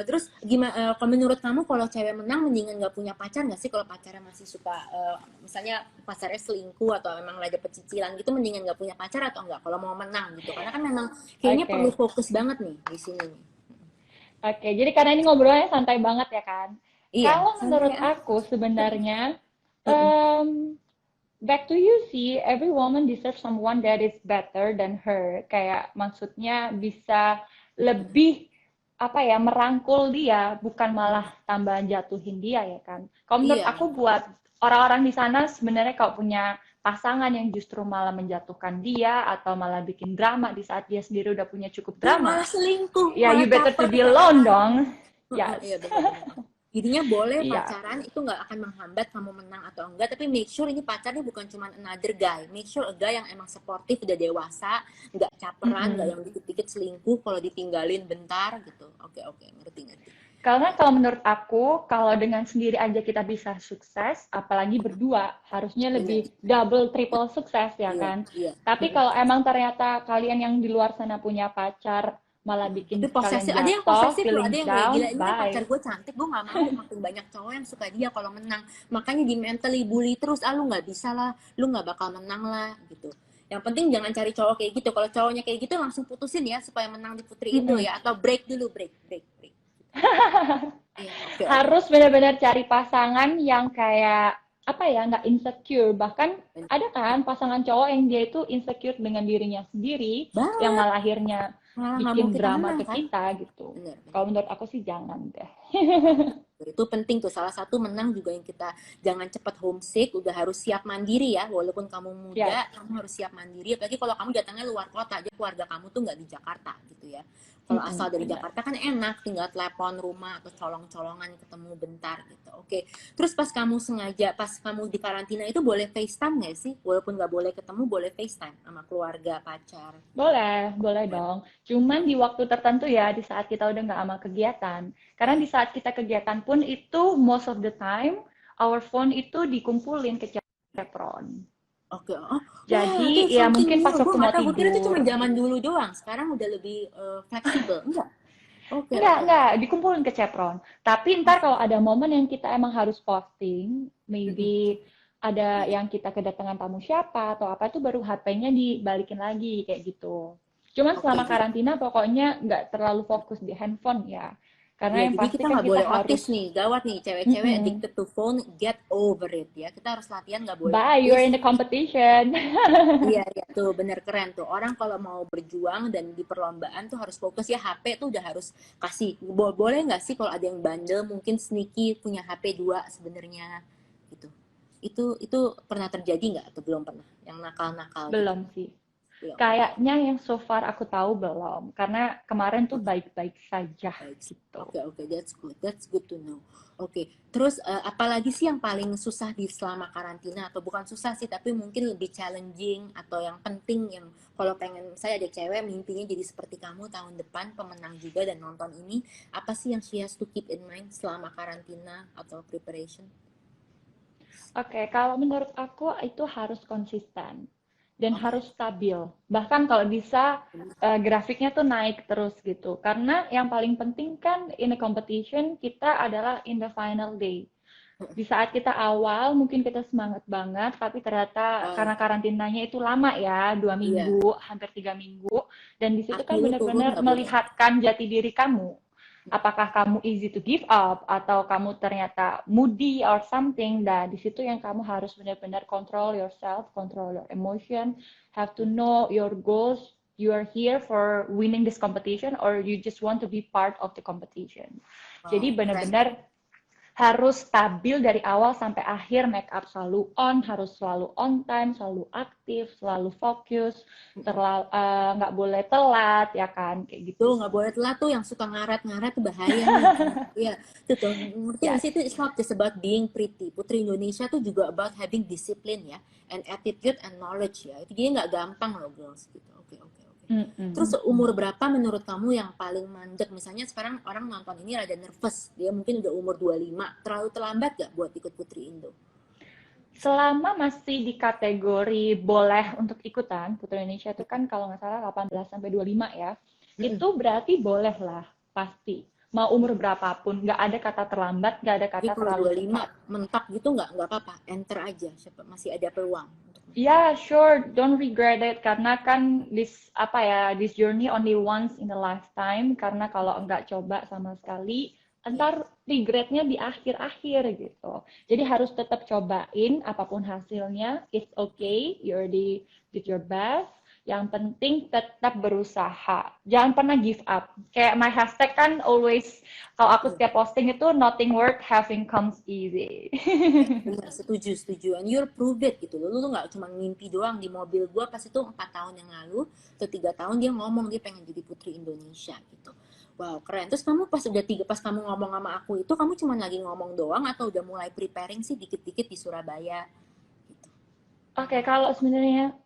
Terus gimana? Kalau menurut kamu kalau cewek menang mendingan nggak punya pacar nggak sih kalau pacarnya masih suka, misalnya pacarnya selingkuh atau memang lagi dapet cicilan gitu, mendingan nggak punya pacar atau enggak kalau mau menang gitu? Karena kan memang kayaknya perlu Oke. fokus banget nih di sini nih. Oke, jadi karena ini ngobrolnya santai banget ya kan. Iya, Kalau santai menurut ah. aku sebenarnya, Mm-mm. back to you sih, every woman deserves someone that is better than her. Kayak maksudnya bisa lebih apa ya, merangkul dia, bukan malah tambah jatuhin dia ya kan. Kalau menurut Iya, aku buat orang-orang di sana sebenarnya kalau punya pasangan yang justru malah menjatuhkan dia atau malah bikin drama di saat dia sendiri udah punya cukup drama, malah selingkuh, ya malah you better to caper be ya alone kan. dong. Heeh, Yes. iya benar-benar. Jadinya boleh Iya. pacaran itu nggak akan menghambat kamu menang atau enggak, tapi make sure ini pacarnya bukan cuma another guy. Make sure a guy yang emang sportif, udah dewasa, nggak caperan, nggak Mm-mm. yang dikit-dikit selingkuh kalau ditinggalin bentar gitu. Oke oke, ngerti. Karena kalau menurut aku, kalau dengan sendiri aja kita bisa sukses, apalagi berdua, harusnya Benar. lebih double, triple sukses ya Iya kan. iya. Tapi kalau emang ternyata kalian yang di luar sana punya pacar, malah Tapi bikin kalian posesif, ada yang jatuh, posesif loh, ada feeling yang kayak gila, down, ini kan pacar bye. gue cantik, gue nggak mau makin banyak cowok yang suka dia kalau menang, makanya di mentally bully terus, lu nggak bisa lah, lu nggak bakal menang lah gitu. Yang penting jangan cari cowok kayak gitu. Kalau cowoknya kayak gitu langsung putusin ya supaya menang di Putri Indo Mm-mm. ya, atau break dulu, break. Iya, oke. Harus benar-benar cari pasangan yang kayak apa ya, nggak insecure. Bahkan ada kan pasangan cowok yang dia itu insecure dengan dirinya sendiri, yang Banget, malah akhirnya malah nggak mau bikin kita drama menang ke kan. kita gitu. Bener. Kalau menurut aku sih jangan deh. Itu penting tuh, salah satu menang juga yang kita jangan cepat homesick, udah harus siap mandiri ya, walaupun kamu Yes. muda kamu harus siap mandiri, apalagi kalau kamu datangnya luar kota aja, keluarga kamu tuh nggak di Jakarta gitu ya. Kalau asal dari Benar. Jakarta kan enak, tinggal telepon rumah atau colong-colongan ketemu bentar gitu. Oke, terus pas kamu sengaja, pas kamu di karantina itu boleh FaceTime nggak sih? Walaupun nggak boleh ketemu, boleh FaceTime sama keluarga, pacar. Boleh dong. Cuman di waktu tertentu ya, di saat kita udah nggak sama kegiatan. Karena di saat kita kegiatan pun itu most of the time, our phone itu dikumpulin ke Chevron. Oke, oh, wah, Jadi itu ya something mungkin new. pas Gue waktu nggak mau tahu, gue kira itu cuma tidur. zaman dulu doang. Sekarang udah lebih fleksibel. Enggak. Oke. Enggak, dikumpulin ke Chevron. Tapi ntar kalau ada momen yang kita emang harus posting, Mm-mm. maybe ada yang kita kedatangan tamu siapa atau apa, itu baru HP-nya dibalikin lagi kayak gitu. Cuman Oke, selama karantina pokoknya nggak terlalu fokus di handphone ya. ya, Karena yang jadi pasti kita kan nggak kita boleh harus, otis nih, gawat nih, cewek-cewek mm-mm, addicted to phone, get over it ya. Kita harus latihan nggak boleh bye, you're in otis. the competition. Iya, iya tuh bener keren tuh. Orang kalau mau berjuang dan di perlombaan tuh harus fokus ya. HP tuh udah harus kasih. Boleh nggak sih kalau ada yang bandel mungkin sneaky punya HP dua sebenarnya gitu. Itu pernah terjadi nggak atau belum pernah? Yang nakal-nakal gitu. Belum sih. Belum. Oke. Kayaknya yang so far aku tahu belum. Karena kemarin tuh baik-baik saja Baik. gitu. Oke, that's good to know. Oke, terus apalagi sih yang paling susah di selama karantina, atau bukan susah sih tapi mungkin lebih challenging atau yang penting, yang kalau pengen, saya ada cewek mimpinya jadi seperti kamu tahun depan pemenang juga dan nonton ini, apa sih yang she has to keep in mind selama karantina atau preparation? Oke, kalau menurut aku itu harus konsisten dan Oke. harus stabil. Bahkan kalau bisa grafiknya tuh naik terus gitu. Karena yang paling penting kan in a competition kita adalah in the final day. Di saat kita awal mungkin kita semangat banget, tapi ternyata Oh, karena karantinanya itu lama ya, 2 minggu, iya, hampir 3 minggu, dan di situ kan dulu turun benar-benar nggak boleh. melihatkan jati diri kamu. Apakah kamu easy to give up atau kamu ternyata moody or something? Dan di situ yang kamu harus benar-benar control yourself, control your emotion, have to know your goals. You are here for winning this competition or you just want to be part of the competition. Wow, Jadi keren. benar-benar harus stabil dari awal sampai akhir, make up selalu on, harus selalu on time, selalu aktif, selalu fokus, nggak boleh telat ya kan, kayak gitu Tuh nggak sih. boleh telat tuh, yang suka ngaret-ngaret tuh bahaya nih. Iya, itu tuh ngerti nggak Yes. sih, itu it's not just about being pretty. Putri Indonesia tuh juga about having discipline ya, and attitude and knowledge ya. Itu jadi nggak gampang loh girls gitu. Oke oke oke. Terus Mm-mm. umur berapa menurut kamu yang paling mandek? Misalnya sekarang orang nonton ini rada nervous, dia mungkin udah umur 25, terlalu terlambat gak buat ikut Putri Indo? Selama masih di kategori boleh untuk ikutan, Putri Indonesia itu kan kalau nggak salah 18 sampai 25 ya, Mm-mm. itu berarti boleh lah, pasti. Mau umur berapapun, nggak ada kata terlambat, nggak ada Jadi kata kalau terlalu 25 cepat. mentok gitu nggak apa-apa, enter aja, siapa masih ada peluang untuk mentok. Ya, sure, don't regret it karena kan this journey only once in a lifetime. Karena kalau enggak coba sama sekali, Ya. entar regretnya di akhir-akhir gitu. Jadi harus tetap cobain apapun hasilnya. It's okay, you already did your best. Yang penting tetap berusaha. Jangan pernah give up. Kayak my hashtag kan always, kalau aku Iya. setiap posting itu nothing worth having comes easy. Benar, setuju, setuju. And you're prove it gitu loh. Lu tuh nggak cuma mimpi doang. Di mobil gua pas itu 4 tahun yang lalu atau 3 tahun dia ngomong dia pengen jadi Putri Indonesia gitu. Wow, keren. Terus kamu pas kamu ngomong sama aku itu, kamu cuma lagi ngomong doang atau udah mulai preparing sih dikit-dikit di Surabaya gitu? Oke, kalau sebenarnya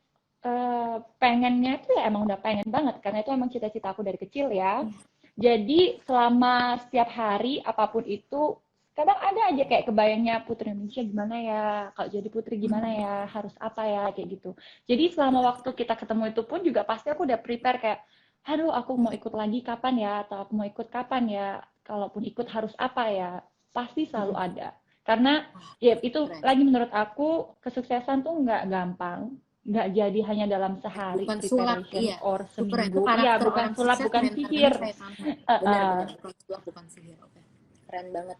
pengennya itu ya emang udah pengen banget karena itu emang cita-cita aku dari kecil ya. Iya. Jadi selama setiap hari apapun itu kadang ada aja kayak kebayangnya Putri Indonesia gimana ya, kalau jadi putri gimana ya, harus apa ya kayak gitu. Jadi selama waktu kita ketemu itu pun juga pasti aku udah prepare kayak, aduh aku mau ikut lagi kapan ya, atau aku mau ikut kapan ya, kalaupun ikut harus apa ya, pasti selalu ada. Karena Wah, ya itu keren. lagi menurut aku kesuksesan tuh nggak gampang, nggak jadi hanya dalam sehari Bukan sulap, preparation iya. or Itu keren. Itu seminggu. Iya, karakter bukan orang sulap, sukses bukan mentalnya sihir. kayak kamu. Benar-benar, Uh, bukan sulap, bukan sihir. Oke. Keren banget.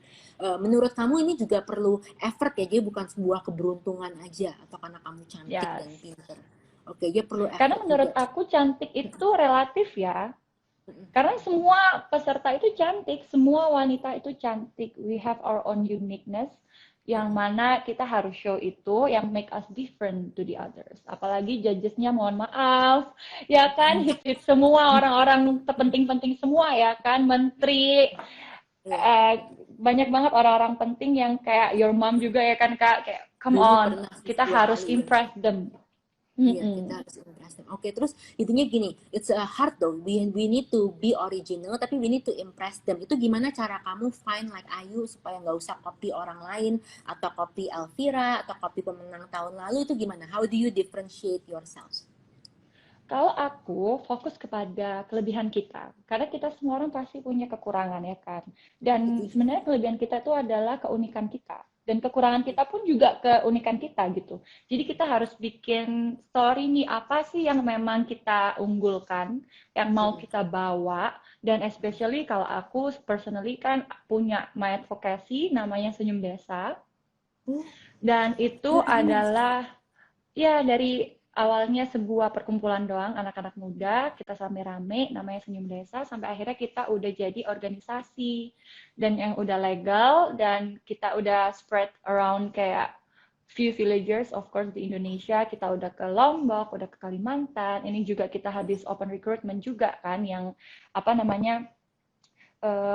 Menurut kamu ini juga perlu effort ya, dia bukan sebuah keberuntungan aja atau karena kamu cantik yes. dan pinter. Oke, dia perlu Karena effort menurut juga. aku cantik itu relatif ya. Mm-mm. Karena semua peserta itu cantik, semua wanita itu cantik. We have our own uniqueness yang mana kita harus show itu yang make us different to the others. Apalagi judgesnya mohon maaf, ya kan hit semua orang-orang terpenting-penting semua ya kan, menteri, Iya, eh, banyak banget orang-orang penting yang kayak your mom juga ya kan kak, kayak come dulu on, pernah sih kita dua harus kali ya. impress them. Iya, kita Mm-mm. harus impress them. Oke, terus intinya gini, it's a hard though. We need to be original, tapi we need to impress them. Itu gimana cara kamu find like Ayu supaya nggak usah copy orang lain atau copy Elvira atau copy pemenang tahun lalu, itu gimana? How do you differentiate yourself? Kalau aku fokus kepada kelebihan kita, karena kita semua orang pasti punya kekurangan ya kan. Dan Setuju. sebenarnya kelebihan kita itu adalah keunikan kita. Dan kekurangan kita pun juga keunikan kita gitu. Jadi kita harus bikin story nih, apa sih yang memang kita unggulkan, yang mau Mm-mm. kita bawa. Dan especially kalau aku personally kan punya my advocacy namanya Senyum Desa. Oh, Dan itu keren. adalah ya, dari awalnya sebuah perkumpulan doang anak-anak muda, kita rame-rame namanya Senyum Desa sampai akhirnya kita udah jadi organisasi dan yang udah legal dan kita udah spread around kayak few villagers of course di Indonesia, kita udah ke Lombok, udah ke Kalimantan. Ini juga kita habis open recruitment juga kan yang apa namanya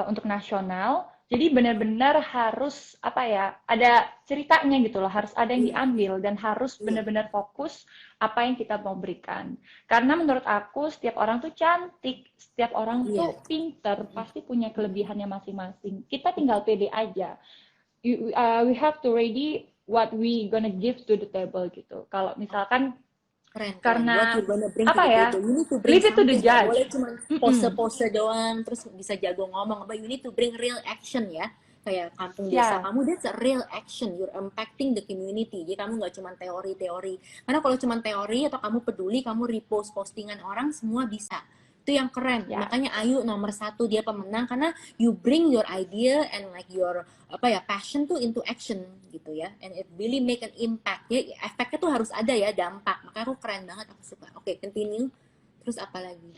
untuk nasional. Jadi benar-benar harus apa ya, ada ceritanya gitu loh, harus ada yang Iya, diambil dan harus iya, benar-benar fokus apa yang kita mau berikan. Karena menurut aku setiap orang tuh cantik, setiap orang iya. tuh pinter, pasti punya kelebihannya masing-masing. Kita tinggal pede aja. We have to ready what we gonna give to the table gitu. Kalau misalkan Keren, keren. What karena you gonna bring to apa the ya, table? You need to bring leave it to the something. Gak boleh judge. cuma Mm-mm. pose-pose doang, terus bisa jago ngomong. But you need to bring real action ya. Kayak kampung desa Ya, kamu, that's a real action. You're impacting the community. Jadi kamu nggak cuma teori-teori. Karena kalau cuma teori atau kamu peduli, kamu repost postingan orang, semua bisa. Itu yang keren. ya. Makanya Ayu nomor satu dia pemenang karena you bring your idea and like your apa ya passion tuh into action gitu ya, and it really make an impact ya, efeknya tuh harus ada ya, dampak. Makanya aku keren banget, aku suka. Oke, continue. Terus apa lagi?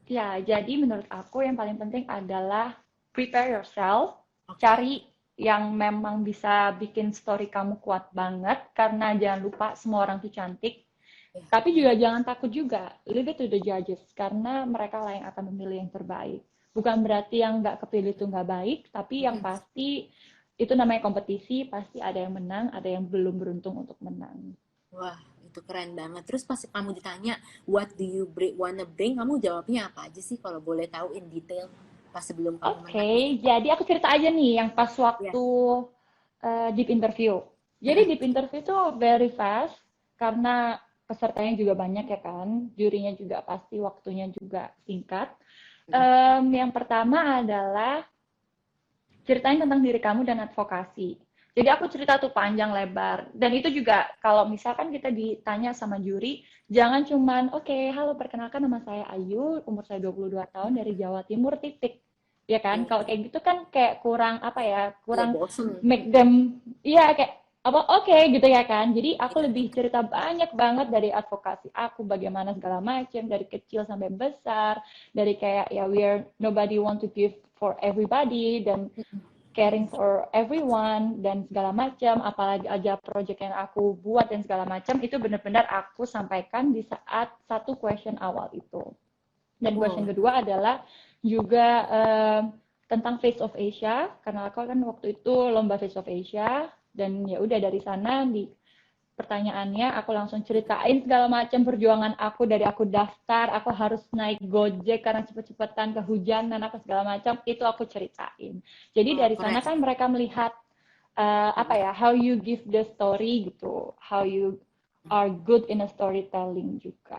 Ya, jadi menurut aku yang paling penting adalah prepare yourself, Oke. cari yang memang bisa bikin story kamu kuat banget, karena jangan lupa semua orang tuh cantik. Ya. Tapi juga jangan takut juga, leave it to the judges, karena mereka lah yang akan memilih yang terbaik. Bukan berarti yang nggak kepilih itu nggak baik, tapi yang pasti itu namanya kompetisi, pasti ada yang menang, ada yang belum beruntung untuk menang. Wah, itu keren banget. Terus pas kamu ditanya, what do you wanna bring? Kamu jawabnya apa aja sih kalau boleh tahu in detail pas sebelum kamu menang itu? Oke, jadi aku cerita aja nih yang pas Ya. waktu deep interview. Jadi deep interview itu very fast karena pesertanya juga banyak ya kan, jurinya juga pasti waktunya juga singkat. Yang pertama adalah ceritain tentang diri kamu dan advokasi. Jadi aku cerita tuh panjang lebar. Dan itu juga kalau misalkan kita ditanya sama juri, jangan cuman, oke, halo perkenalkan nama saya Ayu, umur saya 22 tahun dari Jawa Timur, titik. Ya kan? Ya, Kalau kayak gitu kan kayak kurang apa ya, ya kurang bosen. make them, iya kayak apa oke gitu ya kan. Jadi aku Ya. lebih cerita banyak banget dari advokasi aku, bagaimana segala macam, dari kecil sampai besar, dari kayak ya we're nobody want to give for everybody, dan caring for everyone dan segala macam, apalagi aja project yang aku buat dan segala macam, itu benar-benar aku sampaikan di saat satu question awal itu. Dan question Wow. kedua adalah juga tentang Face of Asia, karena aku kan waktu itu lomba Face of Asia, dan ya udah dari sana di pertanyaannya aku langsung ceritain segala macam perjuangan aku, dari aku daftar, aku harus naik Gojek karena cepet-cepetan kehujanan, aku segala macam itu aku ceritain. Jadi Wow, dari sana keren. kan mereka melihat apa ya, how you give the story gitu, how you are good in a storytelling juga.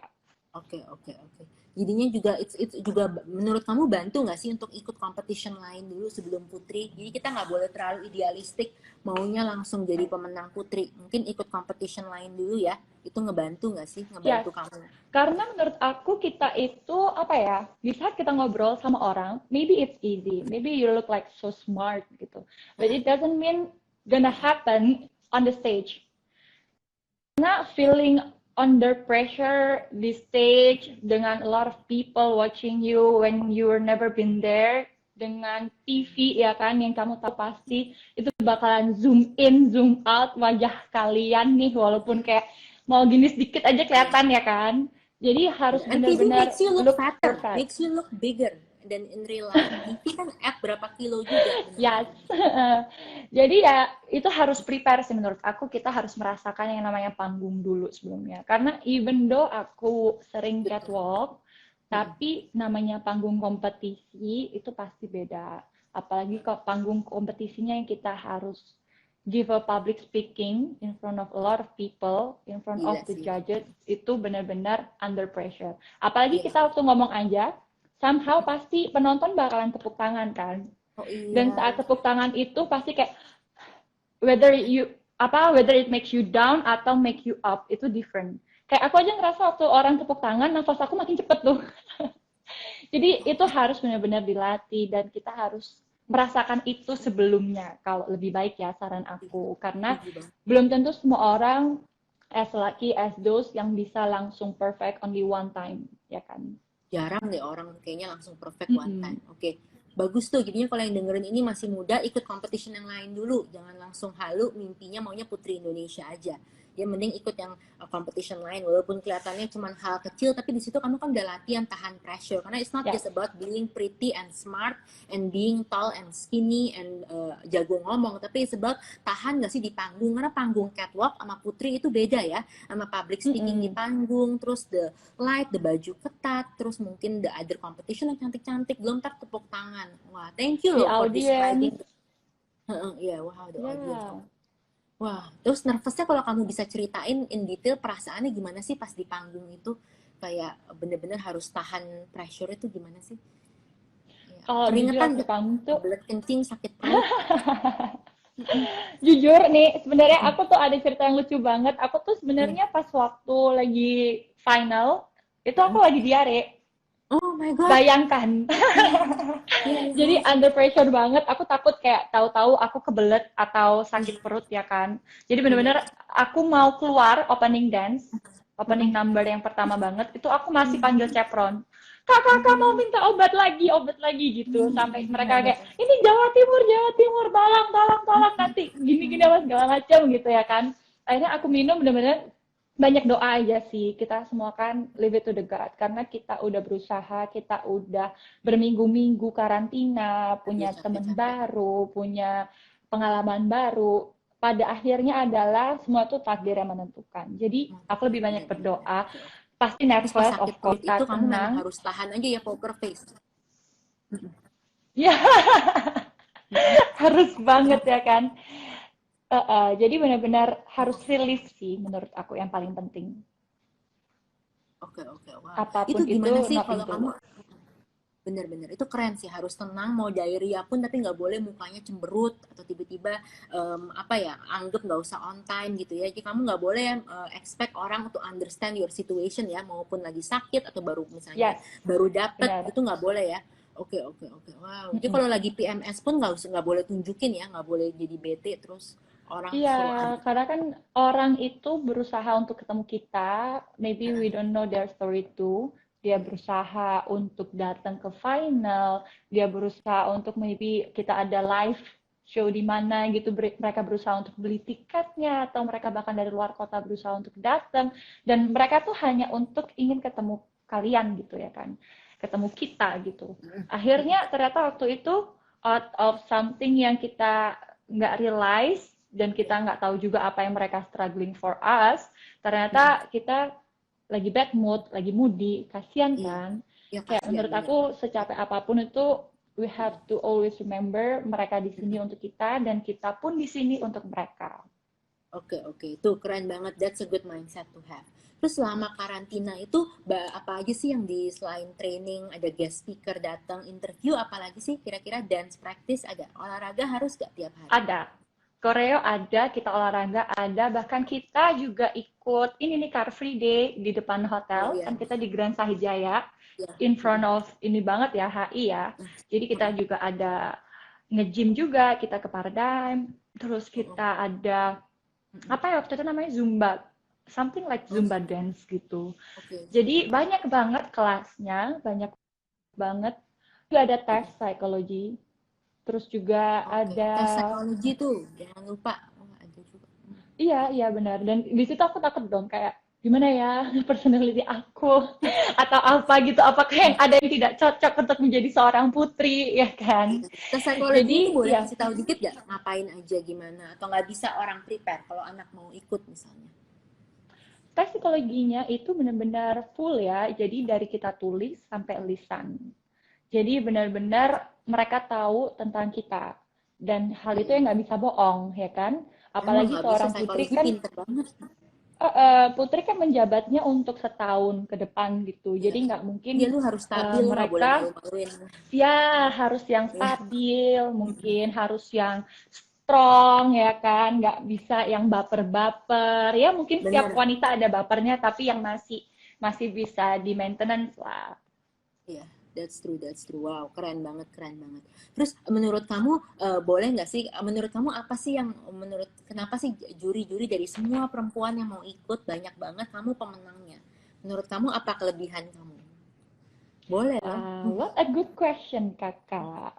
Oke, oke, oke. Jadinya juga it's juga menurut kamu bantu nggak sih untuk ikut competition lain dulu sebelum Putri? Jadi kita nggak boleh terlalu idealistik maunya langsung jadi pemenang Putri. Mungkin ikut competition lain dulu ya. Itu ngebantu nggak sih? Yes, Ngebantu kamu? karena menurut aku kita itu apa ya, di saat kita ngobrol sama orang, maybe it's easy, maybe you look like so smart gitu, but it doesn't mean gonna happen on the stage. Karena feeling under pressure di stage dengan a lot of people watching you when you were never been there, dengan TV ya kan yang kamu tahu pasti itu bakalan zoom in zoom out wajah kalian nih, walaupun kayak mau gini sedikit aja kelihatan ya kan, jadi harus And TV benar-benar makes you look look fatter, perfect. makes you look bigger than in real life. TV kan add berapa kilo juga, bener Yes. kan? Jadi ya itu harus prepare sih menurut aku, kita harus merasakan yang namanya panggung dulu sebelumnya. Karena even though aku sering Betul. catwalk, tapi namanya panggung kompetisi itu pasti beda. Apalagi kalau panggung kompetisinya yang kita harus give a public speaking in front of a lot of people, in front of Gila the sih. judges, itu benar-benar under pressure. Apalagi Iya. kita waktu ngomong aja, somehow pasti penonton bakalan tepuk tangan kan. Oh Dan iya. saat tepuk tangan itu pasti kayak whether it makes you down atau make you up itu different. Kayak aku aja ngerasa waktu orang tepuk tangan nafas aku makin cepet tuh. Jadi itu harus benar-benar dilatih dan kita harus merasakan itu sebelumnya kalau lebih baik ya, saran aku, karena Setuju banget. belum tentu semua orang as lucky as those yang bisa langsung perfect only one time, ya kan? Jarang deh orang kayaknya langsung perfect one Mm-mm. time. Oke. Bagus tuh, jadinya kalau yang dengerin ini masih muda, ikut competition yang lain dulu. Jangan langsung halu, mimpinya maunya Putri Indonesia aja. Ya mending ikut yang competition lain, walaupun kelihatannya cuma hal kecil, tapi di situ kamu kan udah latihan tahan pressure. Karena it's not Yes. just about being pretty and smart and being tall and skinny and jago ngomong, tapi it's about tahan gak sih di panggung. Karena panggung catwalk sama Putri itu beda ya, sama public speaking di Mm-mm. panggung, terus the light, the baju ketat, terus mungkin the other competition yang cantik-cantik, belum tak tepuk tangan. Wah, thank you The loh for describing. audience, Iya, wow, the audience. yeah. Wah, terus nervousnya kalau kamu bisa ceritain in detail perasaannya gimana sih pas di panggung itu? Kayak bener-bener harus tahan pressure itu gimana sih? Ya, Kalau jujur keringetan aku di nggak? panggung tuh, Kebelet kencing, sakit perut? jujur nih, sebenarnya aku tuh ada cerita yang lucu banget. Aku tuh sebenarnya pas waktu lagi final, itu aku lagi diare. Oh my god. Bayangkan. Iya, iya, Jadi iya. under pressure banget. Aku takut kayak tahu-tahu aku kebelet atau sakit perut ya kan. Jadi bener-bener aku mau keluar opening dance, opening number yang pertama banget, itu aku masih panggil Cepron. kakak mau minta obat lagi gitu, sampai mereka kayak ini Jawa Timur, tolong nanti gini apa segala macam gitu ya kan. Akhirnya aku minum bener-bener banyak doa aja sih. Kita semua kan leave it to the God, karena kita udah berusaha, kita udah berminggu-minggu karantina, punya teman Capek-capek. baru, punya pengalaman baru. Pada akhirnya adalah semua tuh takdir yang menentukan. Jadi aku lebih banyak Benar-benar. berdoa. Oke, oke. Pasti Terus pas nervous, of sakit course, COVID itu kamu memang tenang. harus tahan aja ya poker face. Ya, harus banget ya kan. Jadi benar-benar harus relief sih menurut aku yang paling penting. Oke, oke, wow. Itu Apapun itu, gimana sih nothing kalau kamu, tulus. bener-bener itu keren sih, harus tenang, mau diarrhea pun tapi nggak boleh mukanya cemberut atau tiba-tiba apa ya, anggap nggak usah on time gitu ya. Jadi kamu nggak boleh expect orang to understand your situation ya, maupun lagi sakit atau baru misalnya Yes, baru dapet, benar. itu nggak boleh ya. Oke, oke, oke, wow. Jadi Mm-mm. kalau lagi PMS pun nggak boleh tunjukin ya, nggak boleh jadi bete terus orang Iya, suruh ada. karena kan orang itu berusaha untuk ketemu kita, maybe we don't know their story too. Dia berusaha untuk datang ke final, dia berusaha untuk maybe kita ada live show di mana gitu, mereka berusaha untuk beli tiketnya, atau mereka bahkan dari luar kota berusaha untuk datang, dan mereka tuh hanya untuk ingin ketemu kalian gitu ya kan, ketemu kita gitu. Akhirnya ternyata waktu itu out of something yang kita nggak realize, dan kita nggak tahu juga apa yang mereka struggling for us, ternyata kita lagi bad mood, lagi moody, kasihan Iya, kan. ya Kayak kasihan menurut bener. aku secapek apapun itu, we have to always remember mereka di sini untuk kita, dan kita pun di sini untuk mereka. Oke, oke, itu keren banget. That's a good mindset to have. Terus selama karantina itu apa aja sih yang di selain training, ada guest speaker datang, interview, apalagi sih kira-kira, dance practice ada, olahraga harus gak tiap hari? Ada. Koreo ada, kita olahraga ada, bahkan kita juga ikut ini nih Car Free Day di depan Oh hotel, ya, kan kita di Grand Sahijaya, ya. in front of ini banget ya, HI ya. Jadi kita juga ada nge-gym juga, kita ke Paradigm, terus kita ada, apa ya waktu itu namanya Zumba, something like Oh, Zumba dance gitu. oke. Jadi banyak banget kelasnya, banyak banget. Juga ada tes psikologi, terus juga Oke, ada. tes psikologi tuh jangan lupa. Oh, ada juga. Iya, iya benar. Dan di situ aku takut dong, kayak gimana ya personality aku atau apa gitu. Apakah yang ada yang tidak cocok untuk menjadi seorang putri, ya kan? Iya. Tes psikologi itu Jadi boleh ya, kasih tahu dikit gak ngapain aja, gimana, atau nggak bisa orang prepare kalau anak mau ikut misalnya? tes psikologinya itu benar-benar full ya. Jadi dari kita tulis sampai lisan. Jadi benar-benar mereka tahu tentang kita. Dan hal itu yang nggak bisa bohong, ya kan? Emang Apalagi nggak bisa, seorang putri psikologi kan, pinter banget. Putri kan menjabatnya untuk setahun ke depan gitu. Iya, Jadi nggak mungkin iya, lu harus stabil, lu nggak boleh mereka. malu-maluin. Ya, harus yang Iya. stabil, mungkin harus yang strong ya kan, nggak bisa yang baper-baper. Ya mungkin setiap Bener. wanita ada bapernya, tapi yang masih masih bisa di maintenance lah. Iya, that's true. Wow, keren banget, keren banget. Terus menurut kamu, boleh nggak sih? Menurut kamu apa sih yang, kenapa sih juri-juri dari semua perempuan yang mau ikut banyak banget, kamu pemenangnya? Menurut kamu apa kelebihan kamu? Boleh lah. What a good question, kakak.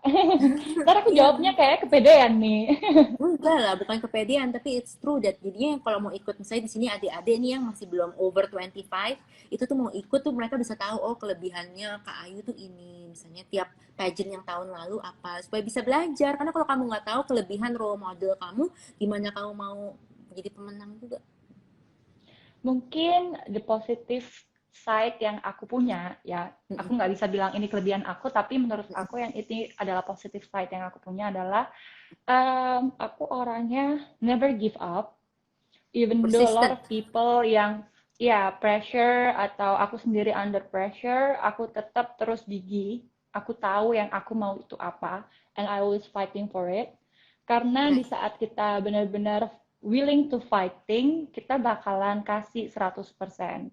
Ntar aku Iya, jawabnya kayak kepedean nih. enggak lah, bukan kepedean, tapi it's true that jadinya kalau mau ikut, misalnya di sini adik-adik nih yang masih belum over 25, itu tuh mau ikut tuh mereka bisa tahu, oh kelebihannya Kak Ayu tuh ini, misalnya tiap pageant yang tahun lalu apa, supaya bisa belajar. Karena kalau kamu nggak tahu kelebihan role model kamu, gimana kamu mau jadi pemenang juga? Mungkin the positive side yang aku punya, ya, aku nggak bisa bilang ini kelebihan aku, tapi menurut aku yang ini adalah positive side yang aku punya adalah, aku orangnya never give up, even though a lot Persistent. of people yang ya pressure atau aku sendiri under pressure, aku tetap terus gigih. Aku tahu yang aku mau itu apa, and I always fighting for it. Karena di Keren. saat kita benar-benar willing to fighting, kita bakalan kasih 100%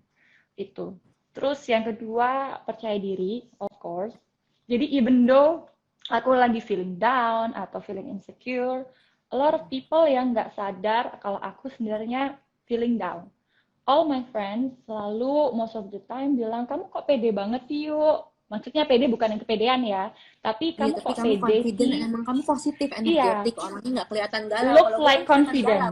itu. Terus yang kedua, percaya diri, of course. Jadi even though aku lagi feeling down atau feeling insecure, a lot of people yang nggak sadar kalau aku sebenarnya feeling down. All my friends selalu most of the time bilang, kamu kok pede banget sih yuk, Maksudnya pede bukan yang kepedean ya, tapi Iya, kamu tapi kok kamu pede confident, sih? emang kamu positif, Iya, energetik, orangnya nggak kelihatan galau. look Kalau gue kan like kelihatan galau. confident.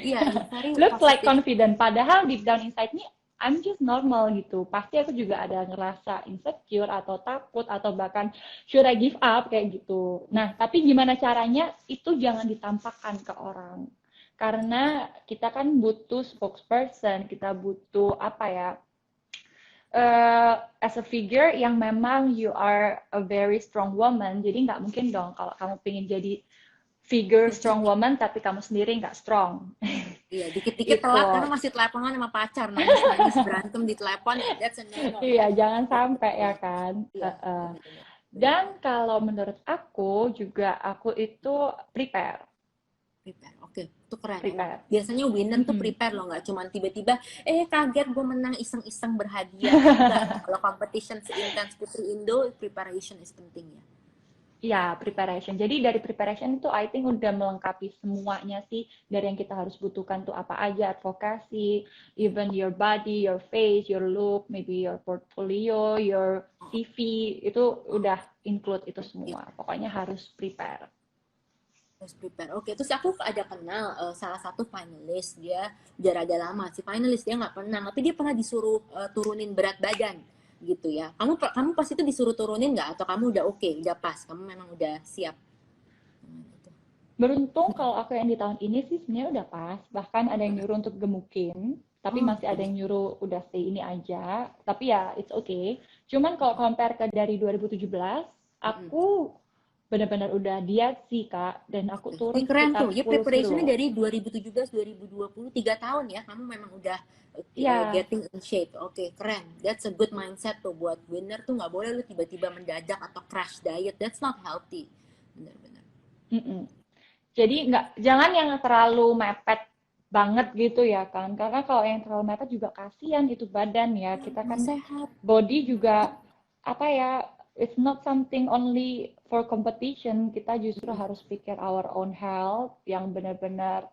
Iya, you very Look like positif. confident. Padahal deep down inside me, I'm just normal gitu. Pasti aku juga ada ngerasa insecure atau takut atau bahkan should I give up kayak gitu. Nah, tapi gimana caranya itu jangan ditampakkan ke orang. Karena kita kan butuh spokesperson, kita butuh apa ya, as a figure yang memang you are a very strong woman, jadi nggak mungkin dong kalau kamu pengen jadi figure strong woman tapi kamu sendiri nggak strong. Iya, dikit-dikit Itu. telat karena masih teleponan sama pacar, nangis-nangis berantem di telepon, that's a no-no ya. Iya, jangan sampai ya kan. Iya, benar-benar. Dan kalau menurut aku juga aku itu prepare, Prepare, oke, itu keren emang. prepare. Biasanya winner tuh Mm-mm. prepare loh, nggak cuman tiba-tiba, kaget gue menang iseng-iseng berhadiah. Enggak, kalau competition seintens Putri Indo, preparation is penting ya. Ya, preparation. Jadi dari preparation itu I think udah melengkapi semuanya sih dari yang kita harus butuhkan tuh apa aja, advokasi, even your body, your face, your look, maybe your portfolio, your CV, itu udah include itu semua. Pokoknya harus prepare. Harus prepare. Oke, terus aku ada kenal salah satu finalis, dia udah rada lama sih finalis, dia nggak pernah, tapi dia pernah disuruh turunin berat badan gitu ya. Kamu pas itu disuruh turunin nggak, atau kamu udah oke, udah pas, kamu memang udah siap? Gitu. Beruntung kalau aku yang di tahun ini sih sebenarnya udah pas. Bahkan ada yang nyuruh untuk gemukin, tapi Oh, masih ada bagus. yang nyuruh udah stay ini aja. Tapi ya it's okay. Cuman kalau compare ke dari 2017, Mm-mm. aku benar-benar udah diet sih Kak, dan aku Oke. turun Keren sekitar tuh. Ya 10 preparationnya kilo. dari 2017 2020 3 tahun ya. Kamu memang udah Ya, getting in shape. Oke, keren. That's a good mindset tuh buat winner tuh, nggak boleh lu tiba-tiba mendadak atau crash diet. That's not healthy. Benar-benar. mm-mm. Jadi jangan yang terlalu mepet banget gitu ya kan. Karena kalau yang terlalu mepet juga kasihan itu badan ya. Kita Nggak kan sehat. body juga apa ya, it's not something only for competition. Kita justru harus pikir our own health yang benar-benar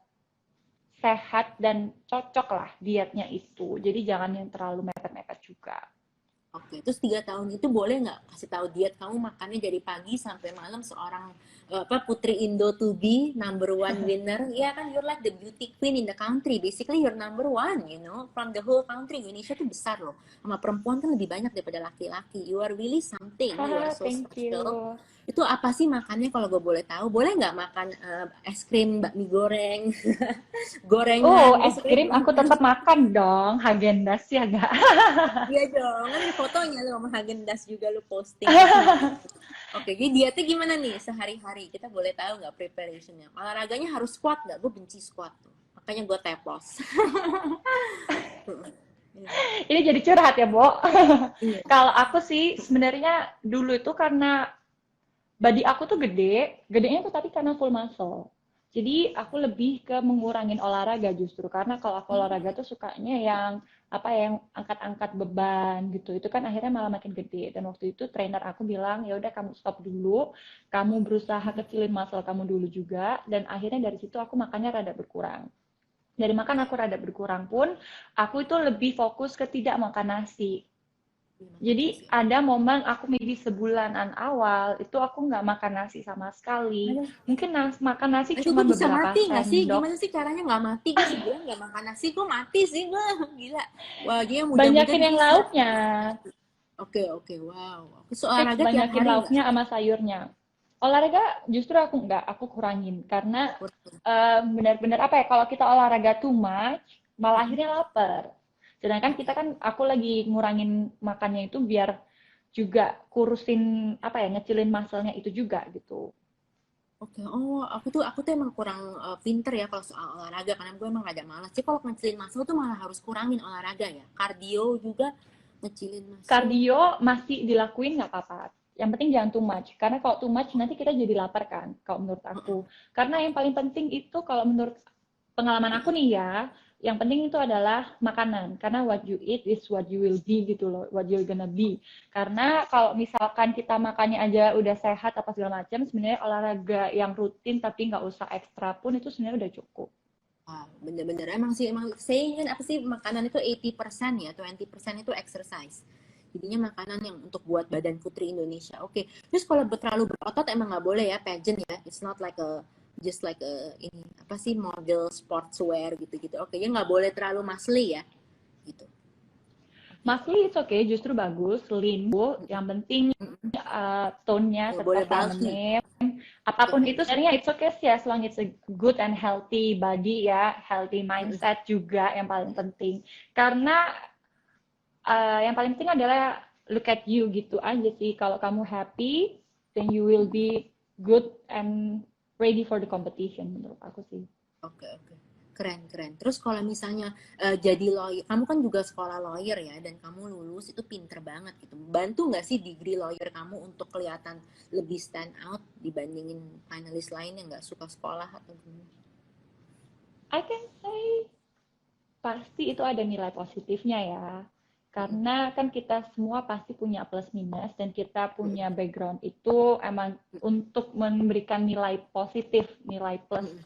sehat dan cocok lah dietnya itu. Jadi jangan yang terlalu mepet-mepet juga. Oke, terus 3 tahun itu boleh nggak kasih tahu diet kamu makannya dari pagi sampai malam, seorang apa Putri Indo to be number one winner? Ya kan, you're like the beauty queen in the country. Basically you're number one, you know, from the whole country. Indonesia tuh besar loh. Sama perempuan kan lebih banyak daripada laki-laki. You are really something. You are Haha, so thank special. you. Itu apa sih makannya kalau gue boleh tahu? Boleh nggak makan es krim, bakmi goreng, Oh, gorengan? es Maksudnya krim aku tetap makan dong. Häagen-Dazs ya gak? iya dong, kan di fotonya lu sama Häagen-Dazs juga lu posting. Oke, jadi dietnya gimana nih sehari-hari? Kita boleh tahu nggak preparationnya? Olahraganya harus squat nggak? Gue benci squat tuh. Makanya gue teplos. Ini jadi curhat ya, Bo. Iya. Kalau aku sih sebenarnya dulu itu karena body aku tuh gede, gedenya tuh tapi karena full muscle. Jadi aku lebih ke mengurangin olahraga justru karena kalau aku olahraga tuh sukanya yang apa ya, yang angkat-angkat beban gitu. Itu kan akhirnya malah makin gede. Dan waktu itu trainer aku bilang, "Ya udah kamu stop dulu, kamu berusaha kecilin muscle kamu dulu juga." Dan akhirnya dari situ aku makannya rada berkurang. Dari makan aku rada berkurang pun, aku itu lebih fokus ke tidak makan nasi. Jadi ada momen aku maybe sebulanan awal itu aku nggak makan nasi sama sekali. Aduh, Mungkin makan nasi itu cuma gue bisa beberapa mati nggak sih? sendok. Gimana sih caranya nggak mati? Gue sebulan nggak makan nasi, gue mati sih gue. Gila. Wah, dia muda-muda Banyakin yang bisa. lauknya. Oke, oke, wow. Aku Fix olahraga tiap banyakin hari nggak? lauknya sama sayurnya. Olahraga justru aku nggak, aku kurangin. Karena benar-benar apa ya, kalau kita olahraga too much, malah akhirnya lapar. Sedangkan kita kan, aku lagi ngurangin makannya itu biar juga kurusin apa ya, ngecilin muscle-nya itu juga gitu. Oke, oh aku tuh emang kurang pinter ya kalau soal olahraga, karena gue emang rada malas. Jadi kalau ngecilin muscle tuh malah harus kurangin olahraga ya. Kardio juga ngecilin muscle. Kardio masih dilakuin nggak apa-apa. Yang penting jangan too much. Karena kalau too much nanti kita jadi lapar kan, kalau menurut aku. Karena yang paling penting itu kalau menurut pengalaman aku nih ya, yang penting itu adalah makanan. Karena what you eat is what you will be gitu loh, what you're gonna be. Karena kalau misalkan kita makannya aja udah sehat apa segala macam, sebenarnya olahraga yang rutin tapi nggak usah ekstra pun itu sebenarnya udah cukup. Wah, bener-bener emang sih, emang saying kan apa sih, makanan itu 80% ya, 20% itu exercise. Jadinya makanan yang untuk buat badan putri Indonesia. Oke. Terus kalau terlalu berotot emang nggak boleh ya pageant ya. It's not like a just like a ini apa sih model sportswear gitu-gitu. Oke, ya nggak boleh terlalu muscly ya. Gitu. Muscly it's okay, justru bagus, lean bu. Yang penting tone-nya Nggak boleh tetap bulky. feminine. Oke. Apapun itu sebenarnya it's okay sih as long it's a good and healthy body ya, healthy mindset juga yang paling penting. Karena yang paling penting adalah look at you gitu aja sih. Kalau kamu happy, then you will be good and ready for the competition menurut aku sih. Oke, oke. Keren, keren. Terus kalau misalnya jadi lawyer, kamu kan juga sekolah lawyer ya, dan kamu lulus itu pinter banget gitu. Bantu nggak sih degree lawyer kamu untuk kelihatan lebih stand out dibandingin finalis lain yang nggak suka sekolah atau gimana? I can say pasti itu ada nilai positifnya ya. Karena kan kita semua pasti punya plus minus dan kita punya background itu emang untuk memberikan nilai positif, nilai plus.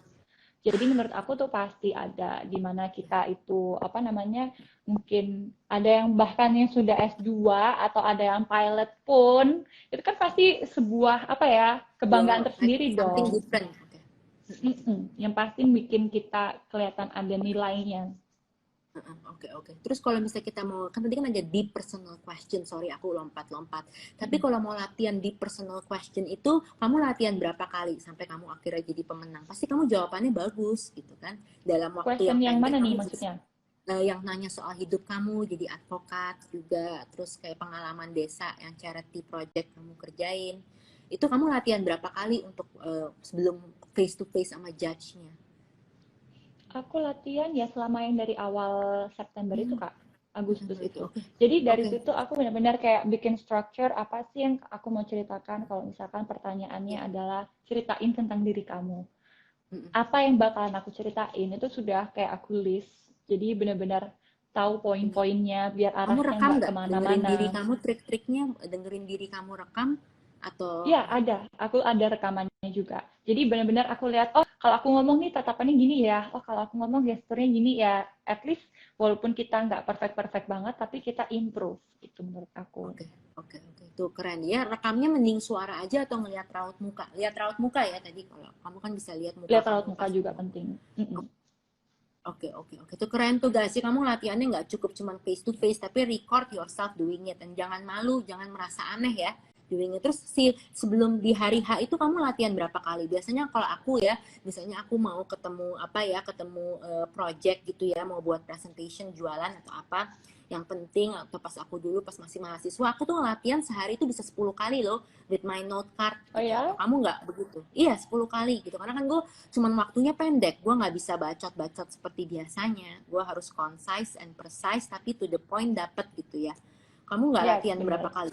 Jadi menurut aku tuh pasti ada di mana kita itu apa namanya mungkin ada yang bahkan yang sudah S2 atau ada yang pilot pun itu kan pasti sebuah apa ya kebanggaan Wow, like tersendiri something dong. different. Okay. Yang pasti bikin kita kelihatan ada nilainya. Oke, oke. Terus kalau misalnya kita mau, kan tadi kan ada deep personal question, sorry aku lompat-lompat. Tapi kalau mau latihan deep personal question itu, kamu latihan berapa kali sampai kamu akhirnya jadi pemenang? Pasti kamu jawabannya bagus gitu kan. Dalam waktu Question yang yang pendek mana nih kamu bisa maksudnya? yang nanya soal hidup kamu, jadi advokat juga, terus kayak pengalaman desa yang charity project kamu kerjain. Itu kamu latihan berapa kali untuk sebelum face to face sama judge-nya? Aku latihan ya selama yang dari awal September itu Kak, Agustus September itu, itu. oke. Jadi dari Oke. situ aku benar-benar kayak bikin structure apa sih yang aku mau ceritakan kalau misalkan pertanyaannya Ya. adalah ceritain tentang diri kamu. Mm-mm. Apa yang bakalan aku ceritain itu sudah kayak aku list. Jadi benar-benar tahu poin-poinnya biar Kamu arahnya rekam nggak nggak? Dengerin diri kemana-mana. kamu trik-triknya, dengerin diri kamu rekam atau Iya, ada. Aku ada rekamannya juga. Jadi benar-benar aku lihat, oh kalau aku ngomong nih tatapannya gini ya. Oh kalau aku ngomong gesturnya gini ya. At least walaupun kita nggak perfect-perfect banget, tapi kita improve. Itu menurut aku. oke, oke, oke. Itu keren ya. Rekamnya mending suara aja atau ngelihat raut muka? Lihat raut muka ya tadi, kalau kamu kan bisa lihat muka Lihat raut kamu muka pas juga ngomong. penting. Mm-mm. Oke, oke, oke. Itu keren tuh guys. Sih kamu latihannya nggak cukup cuman face to face, tapi record yourself doing it. Dan jangan malu, jangan merasa aneh ya doing it. Terus sebelum di hari H itu kamu latihan berapa kali? Biasanya kalau aku ya, misalnya aku mau ketemu apa ya, ketemu project gitu ya, mau buat presentation jualan atau apa yang penting, atau pas aku dulu pas masih mahasiswa, aku tuh latihan sehari itu bisa 10 kali loh with my note card Oh gitu. Atau ya? kamu nggak begitu? Iya, 10 kali gitu. Karena kan gue cuman waktunya pendek, gue nggak bisa bacot-bacot seperti biasanya. Gue harus concise and precise tapi to the point dapet gitu ya. Kamu nggak Yes, latihan berapa benar. kali?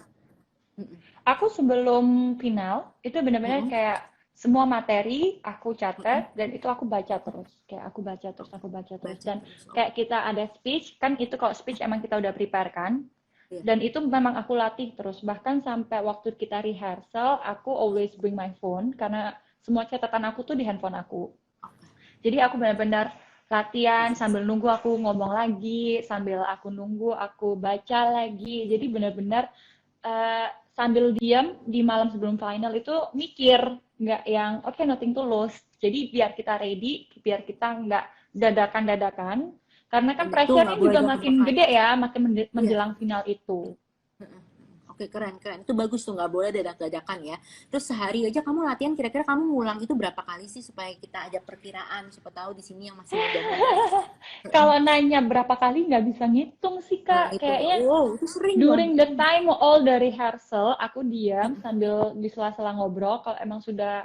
Mm-mm. Aku sebelum final, itu benar-benar Mm-mm. kayak semua materi aku Mm-mm. catat dan itu aku baca terus. Kayak aku baca terus, aku baca terus. Baca Dan terus. Oh, kayak kita ada speech, kan itu kalau speech emang kita udah prepare kan. iya. Dan itu memang aku latih terus. Bahkan sampai waktu kita rehearsal, aku always bring my phone karena semua catatan aku tuh di handphone aku. Oke. Jadi aku benar-benar latihan sambil nunggu aku ngomong lagi, sambil aku nunggu aku baca lagi. Jadi benar-benar sambil diam di malam sebelum final itu mikir, nggak yang oke nothing tulus. Jadi biar kita ready, biar kita nggak dadakan-dadakan. Karena Dan kan itu nggak pressure-nya boleh juga makin dadakan. gede ya, makin Iya. menjelang final itu. Oke, keren, keren. Itu bagus tuh, nggak boleh dadak-dadakan ya. Terus sehari aja kamu latihan, kira-kira kamu ngulang itu berapa kali sih supaya kita ada perkiraan, siapa tahu di sini yang masih muda-muda. Kalau nanya berapa kali nggak bisa ngitung sih Nah, Kak. itu nggak. Kayaknya Wow, itu sering dong. during the time all the rehearsal, aku diam sambil di sela-sela ngobrol. Kalau emang sudah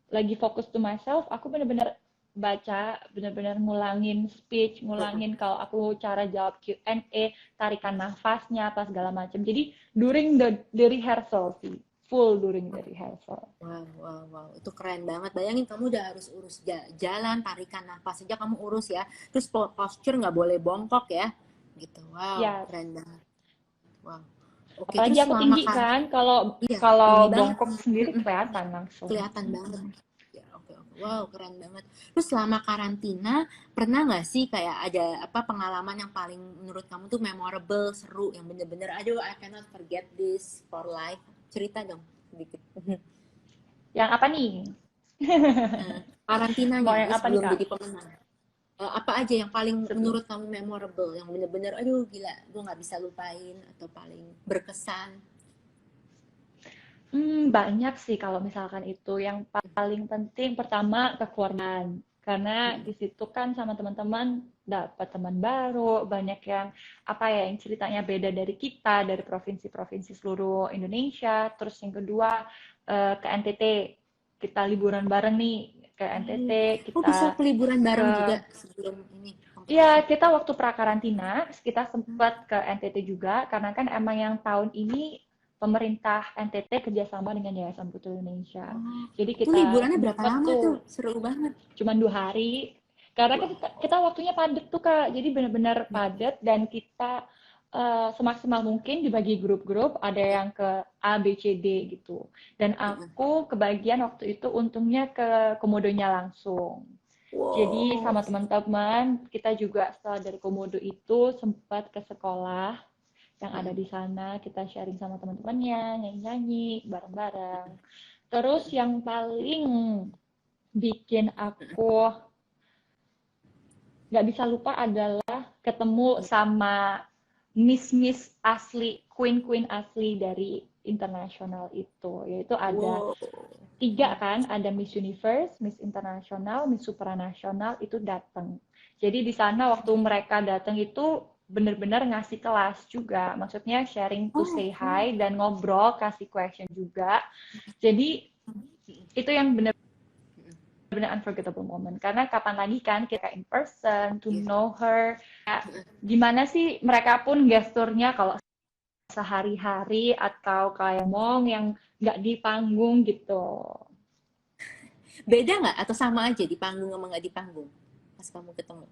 lagi fokus to myself, aku bener-bener baca, bener-bener ngulangin speech, ngulangin kalau aku cara jawab Q&A, tarikan nafasnya, apa segala macam. Jadi during the rehearsal sih, full during the rehearsal. Wow, wow, wow. Itu keren banget. Bayangin kamu udah harus urus jalan, tarikan nafas saja kamu urus ya. Terus posture nggak boleh bongkok ya. Gitu. Wow, Yes. keren banget. Wow. Oke, Apalagi terus aku selama tinggi kan, kan, kalau iya, tinggi kalau banget. bongkok sendiri kelihatan langsung. Kelihatan banget. Ya, oke, oke. Wow, keren banget. Terus selama karantina, pernah nggak sih kayak ada apa pengalaman yang paling menurut kamu tuh memorable, seru, yang bener-bener, aduh, I cannot forget this for life. Cerita dong sedikit. Yang apa nih? Mau Karantinanya, yang ya apa nih sebelum Kak? jadi pemenang. Apa aja yang paling Sebelum. menurut kamu memorable, yang bener-bener, aduh gila, gue nggak bisa lupain, atau paling berkesan. Banyak sih kalau misalkan itu. Yang paling penting pertama kekeluargaan. Karena di situ kan sama teman-teman dapat teman baru, banyak yang apa ya yang ceritanya beda dari kita, dari provinsi-provinsi seluruh Indonesia. Terus yang kedua ke NTT. Kita liburan bareng nih ke NTT, Oh, bisa kita liburan ke bareng juga sebelum ini kompetisi. ya, kita waktu pra-karantina, kita sempat ke NTT juga, karena kan emang yang tahun ini pemerintah NTT kerjasama dengan Yayasan Putu Indonesia. Oh, Jadi itu kita liburannya berapa sempet lama tuh? tuh Seru banget. cuma 2 hari, karena kan Wah. kita waktunya padat tuh Kak, jadi benar-benar padat dan kita semaksimal mungkin dibagi grup-grup, ada yang ke A, B, C, D gitu. Dan aku kebagian waktu itu untungnya ke komodonya langsung. Jadi Wow. sama teman-teman kita juga setelah dari Komodo itu sempat ke sekolah yang ada di sana, kita sharing sama teman-temannya, nyanyi-nyanyi bareng-bareng. Terus yang paling bikin aku nggak bisa lupa adalah ketemu sama miss-miss asli, queen-queen asli dari internasional itu, yaitu ada Wow. 3 kan, ada Miss Universe, Miss Internasional, Miss Supranasional itu datang. Jadi di sana waktu mereka datang itu benar-benar ngasih kelas juga, maksudnya sharing to Oh, say hi dan ngobrol, kasih question juga. Jadi itu yang benar-benar unforgettable moment. Karena kapan lagi kan kita in person, to iya. know her, gimana sih mereka pun gesturnya kalau sehari-hari atau kayak ngomong yang nggak di panggung gitu. Beda nggak atau sama aja di panggung sama nggak di panggung pas kamu ketemu?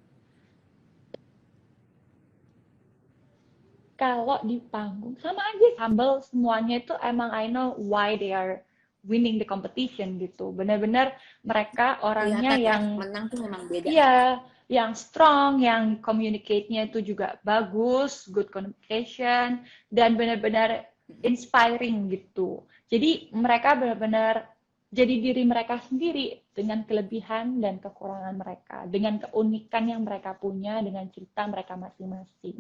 Kalau di panggung sama aja humble semuanya itu emang I know why they are winning the competition gitu. Benar-benar mereka orangnya Kelihatan ya, yang menang tuh memang beda. iya, yang strong, yang communicate-nya itu juga bagus, good communication dan benar-benar inspiring gitu. Jadi mereka benar-benar jadi diri mereka sendiri dengan kelebihan dan kekurangan mereka, dengan keunikan yang mereka punya, dengan cerita mereka masing-masing.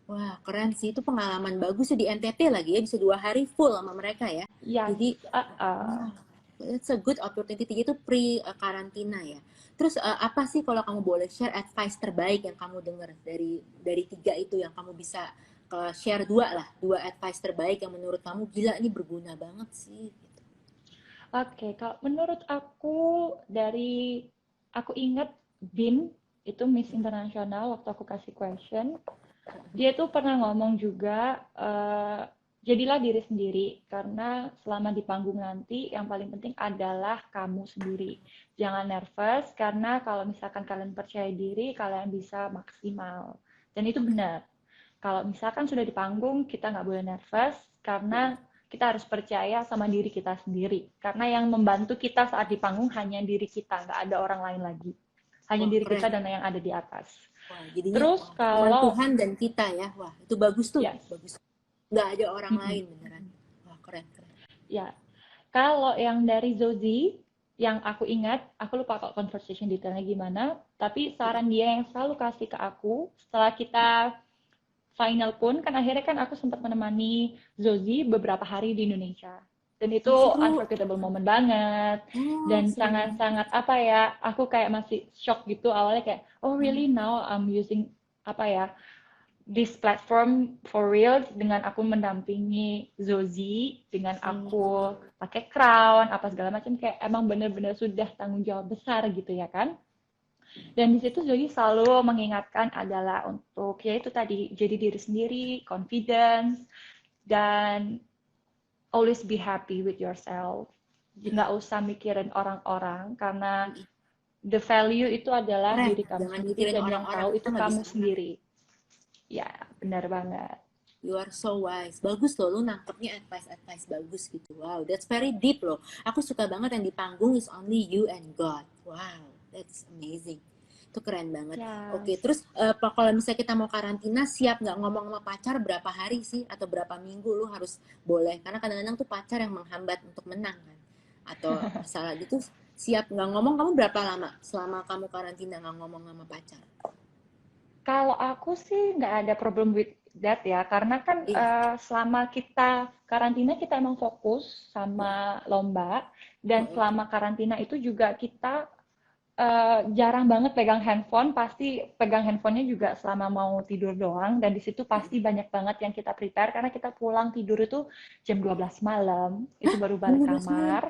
Wah, keren sih. Itu pengalaman bagus ya di NTT lagi ya. Bisa 2 hari full sama mereka ya. Yes, Jadi, uh-uh. wah, it's a good opportunity. Itu pre-karantina ya. Terus apa sih kalau kamu boleh share advice terbaik yang kamu dengar dari 3 itu yang kamu bisa share 2 lah. 2 advice terbaik yang menurut kamu gila ini berguna banget sih. Gitu. Oke, kalau menurut aku ingat Bin itu Miss Internasional waktu aku kasih question, dia tuh pernah ngomong juga jadilah diri sendiri karena selama di panggung nanti yang paling penting adalah kamu sendiri. Jangan nervous karena kalau misalkan kalian percaya diri, kalian bisa maksimal. Dan itu benar. Kalau misalkan sudah di panggung, kita nggak boleh nervous karena kita harus percaya sama diri kita sendiri. Karena yang membantu kita saat di panggung hanya diri kita, nggak ada orang lain lagi. Hanya Wah, diri keren. kita dan yang ada di atas. Wah, jadinya Terus wah, cuman kalau, Tuhan dan kita ya. Wah, itu bagus tuh. yes, Bagus. Nggak ada orang mm-mm, lain beneran. Wah, keren, keren. ya. Kalau yang dari Zozi, yang aku ingat, aku lupa kok conversation detailnya gimana, tapi saran dia yang selalu kasih ke aku, setelah kita final pun kan akhirnya kan aku sempat menemani Zozi beberapa hari di Indonesia dan itu Oh, seru. unforgettable moment banget Oh, dan seru banget. sangat-sangat apa ya aku kayak masih shock gitu awalnya kayak oh really now I'm using apa ya this platform for real dengan aku mendampingi Zozi dengan aku pakai crown apa segala macam kayak emang bener-bener sudah tanggung jawab besar gitu ya kan. Dan di situ Zoe selalu mengingatkan adalah untuk ya itu tadi jadi diri sendiri, confidence, dan always be happy with yourself. Nggak usah mikirin orang-orang karena the value itu adalah Keren. diri kamu Jangan sendiri mikirin dan yang orang-orang, tahu kita itu nggak kamu bisa menang. sendiri. Ya, benar banget. You are so wise. Bagus loh, lu nangkepnya advice bagus gitu. Wow, that's very deep loh. Aku suka banget yang di panggung is only you and God. Wow, that's amazing. Itu keren banget. Oke, Yes. terus kalau misalnya kita mau karantina, siap nggak ngomong sama pacar berapa hari sih? Atau berapa minggu lu harus boleh? Karena kadang-kadang tuh pacar yang menghambat untuk menang kan. Atau masalah gitu, siap nggak ngomong kamu berapa lama? Selama kamu karantina nggak ngomong sama pacar? Kalau aku sih nggak ada problem with that ya, karena kan Iya. selama kita karantina kita emang fokus sama lomba, dan Heeh. selama karantina itu juga kita jarang banget pegang handphone, pasti pegang handphonenya juga selama mau tidur doang, dan di situ pasti banyak banget yang kita prepare, karena kita pulang tidur itu jam 12 malam, itu baru Jam balik 12 malam. kamar.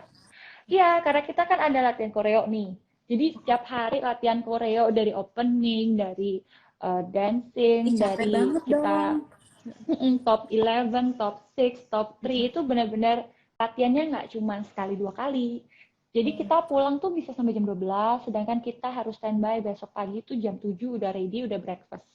Iya, karena kita kan ada latihan koreo nih. Jadi setiap hari latihan koreo dari opening, dari Ih, dancing, capek dari banget dong. kita top 11, top 6, top 3 itu benar-benar latihannya nggak cuma sekali dua kali. Jadi kita pulang tuh bisa sampai jam 12, sedangkan kita harus standby besok pagi tuh jam 7 udah ready, udah breakfast.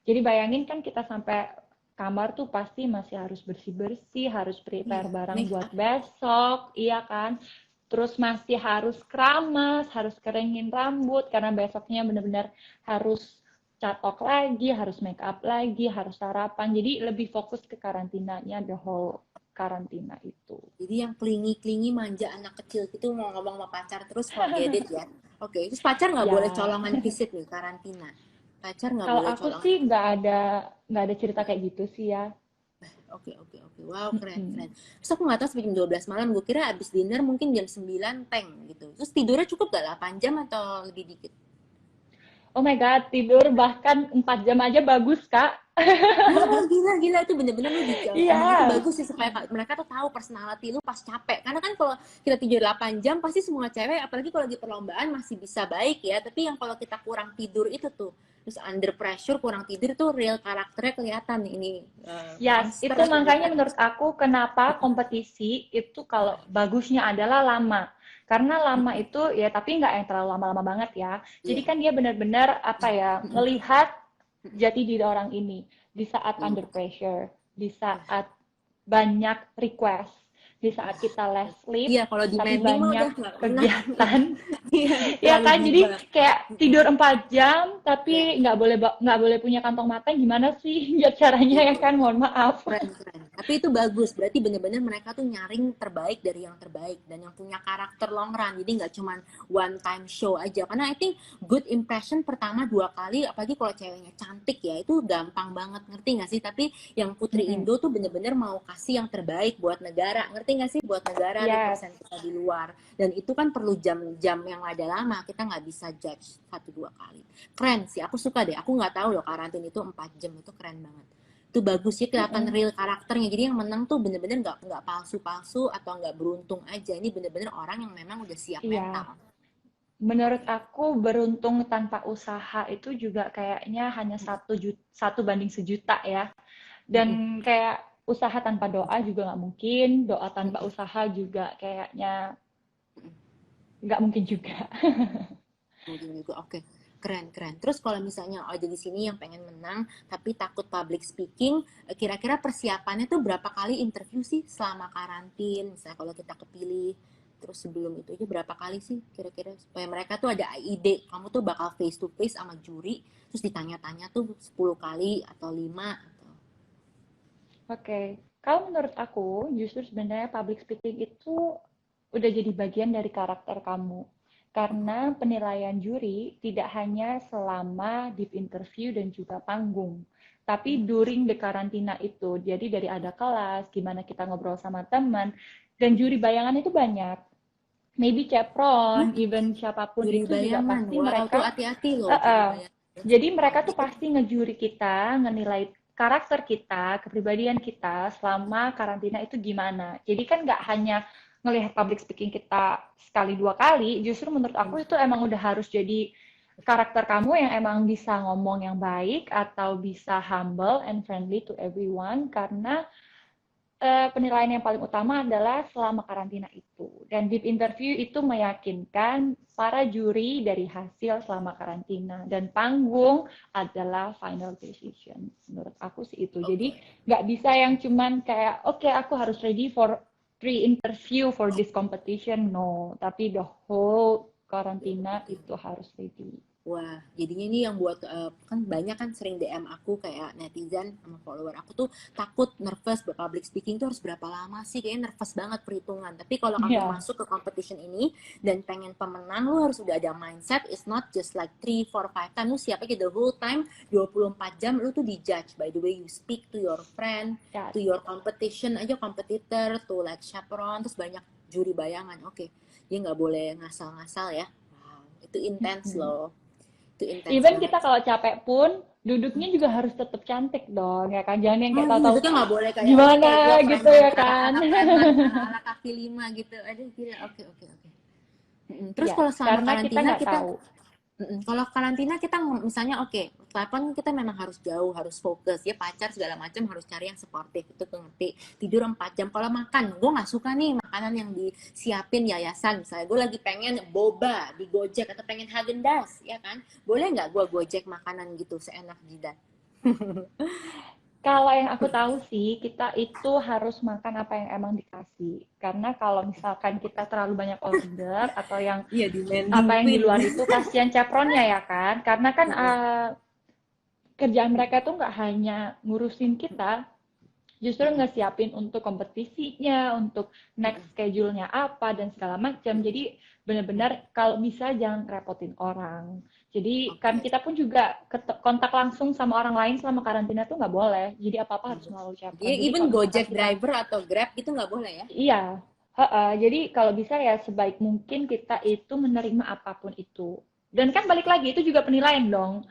Jadi bayangin kan kita sampai kamar tuh pasti masih harus bersih-bersih, harus prepare Iya, barang make buat up. besok, iya kan? Terus masih harus keramas, harus keringin rambut, karena besoknya benar-benar harus catok lagi, harus make up lagi, harus sarapan. Jadi lebih fokus ke karantinanya, the whole karantina itu. Jadi yang klingi-klingi manja anak kecil gitu mau ngomong sama pacar terus forget it ya. Oke, terus pacar nggak boleh Ya, colongan visit nih karantina. Pacar nggak kalau boleh aku colongan. sih nggak ada cerita kayak gitu sih ya. Oke, oke, oke. Wow, keren, Mm-mm. keren. Terus aku nggak tahu sampai jam 12 malam. Gue kira abis dinner mungkin jam 9 teng gitu. Terus tidurnya cukup gak 8 jam atau lebih dikit? Oh my God, tidur bahkan 4 jam aja bagus, Kak. Wah, gila, gila itu bener-bener lu emang itu Iya, bagus sih supaya mereka tuh tahu personality lu pas capek. Karena kan kalau kita tidur 8 jam pasti semua cewek apalagi kalau lagi perlombaan masih bisa baik ya. Tapi yang kalau kita kurang tidur itu tuh terus under pressure kurang tidur tuh real karakternya kelihatan nih ini yes, monster itu atau makanya bukan. menurut aku kenapa kompetisi itu kalau bagusnya adalah lama. Karena lama itu ya, tapi nggak yang terlalu lama-lama banget ya. Jadi Iya. kan dia benar-benar apa ya, ngelihat jati diri orang ini di saat under pressure, di saat banyak request, di saat kita less sleep, Iya, kalau tapi demanding mah banyak udah nggak menang. kegiatan. Iya, Ya terlalu kan, jadi giba. kayak tidur 4 jam, Ya, tapi nggak boleh punya kantong makan, gimana sih ya caranya ya betul. kan, mohon maaf. Keren, keren. Tapi itu bagus, berarti bener-bener mereka tuh nyaring terbaik dari yang terbaik dan yang punya karakter long run. Jadi nggak cuman one time show aja. Karena I think good impression pertama 2 kali, apalagi kalau ceweknya cantik ya, itu gampang banget, ngerti nggak sih? Tapi yang Putri Mm-mm. Indo tuh bener-bener mau kasih yang terbaik buat negara, ngerti nggak sih? Buat negara Yes, represent kita di luar. Dan itu kan perlu jam-jam yang ada lama, kita nggak bisa judge 1-2 kali. Keren sih, aku suka deh. Aku nggak tahu loh karantin itu 4 jam, itu keren banget itu bagus sih kelihatan mm-mm. real karakternya jadi yang menang tuh bener-bener nggak palsu-palsu atau nggak beruntung aja ini bener-bener orang yang memang udah siap Iya. mental. Menurut Oke. aku beruntung tanpa usaha itu juga kayaknya hanya 1 banding 1 juta ya. Dan kayak usaha tanpa doa juga nggak mungkin, doa tanpa usaha juga kayaknya nggak mungkin juga. Mungkin juga oke keren keren terus kalau misalnya ada di sini yang pengen menang tapi takut public speaking kira-kira persiapannya tuh berapa kali interview sih selama karantin misalnya kalau kita kepilih terus sebelum itu aja berapa kali sih kira-kira supaya mereka tuh ada ide kamu tuh bakal face to face sama juri terus ditanya-tanya tuh 10 kali atau 5 atau Oke, kalau menurut aku justru sebenarnya public speaking itu udah jadi bagian dari karakter kamu. Karena penilaian juri tidak hanya selama deep interview dan juga panggung, tapi during the karantina itu. Jadi dari ada kelas, gimana kita ngobrol sama teman, dan juri bayangan itu banyak. Maybe Hah? Chevron, even siapapun Juri itu juga bayangan pasti wow tuh mereka hati-hati loh juri uh, bayangan jadi mereka tuh jadi pasti ngejuri kita, ngenilai karakter kita, kepribadian kita selama karantina itu gimana. Jadi kan nggak hanya ngelihat public speaking kita sekali dua kali, justru menurut aku itu emang udah harus jadi karakter kamu yang emang bisa ngomong yang baik atau bisa humble and friendly to everyone karena penilaian yang paling utama adalah selama karantina itu. Dan deep interview itu meyakinkan para juri dari hasil selama karantina. Dan panggung adalah final decision. Menurut aku sih itu. Jadi nggak bisa yang cuman kayak, oke, aku harus ready for pre-interview for this competition. No, tapi the whole karantina itu harus ready. Wah, jadinya ini yang buat kan banyak kan sering DM aku kayak netizen sama follower aku tuh takut nervous public speaking tuh harus berapa lama sih, kayaknya nervous banget perhitungan. Tapi kalau kamu Yeah. masuk ke competition ini dan pengen pemenang, lu harus udah ada mindset, it's not just like 3, 4, 5 times, lu siap aja the whole time 24 jam lu tuh dijudge by the way you speak to your friend, Yes. to your competition aja, competitor, to like chaperone, terus banyak juri bayangan. Oke, dia nggak boleh ngasal-ngasal ya. Wow, itu intense loh. Even kita kalau capek pun duduknya juga harus tetap cantik dong, ya kan? Jangan yang kayak tahu-tahu duduknya nggak boleh kayak gimana kayak gitu ya kan? ala kaki 5 gitu. Aduh gila, oke. Terus Ya, kalau selama karena kita karantina nggak tahu. kalau karantina kita misalnya telepon kita memang harus jauh, harus fokus ya, pacar segala macam harus cari yang sportif, itu tuh ngerti. Tidur 4 jam. Kalau makan, gue nggak suka nih makanan yang disiapin yayasan, misalnya gue lagi pengen boba di Gojek atau pengen Häagen-Dazs ya kan, boleh nggak gue Gojek makanan gitu seenak jidat? Kalau yang aku tahu sih, kita itu harus makan apa yang emang dikasih. Karena kalau misalkan kita terlalu banyak order atau yang Iya, apa yang di luar itu, kasihan chapronnya ya kan. Karena kan kerjaan mereka tuh nggak hanya ngurusin kita, justru ngesiapin untuk kompetisinya, untuk next schedule-nya apa, dan segala macam. Jadi benar-benar kalau bisa jangan repotin orang. Jadi kan kita pun juga kontak langsung sama orang lain selama karantina tuh nggak boleh. Jadi apa-apa harus melalui chat. Jadi even Gojek driver atau Grab itu nggak boleh ya? Iya. Jadi kalau bisa ya sebaik mungkin kita itu menerima apapun itu. Dan kan balik lagi itu juga penilaian dong.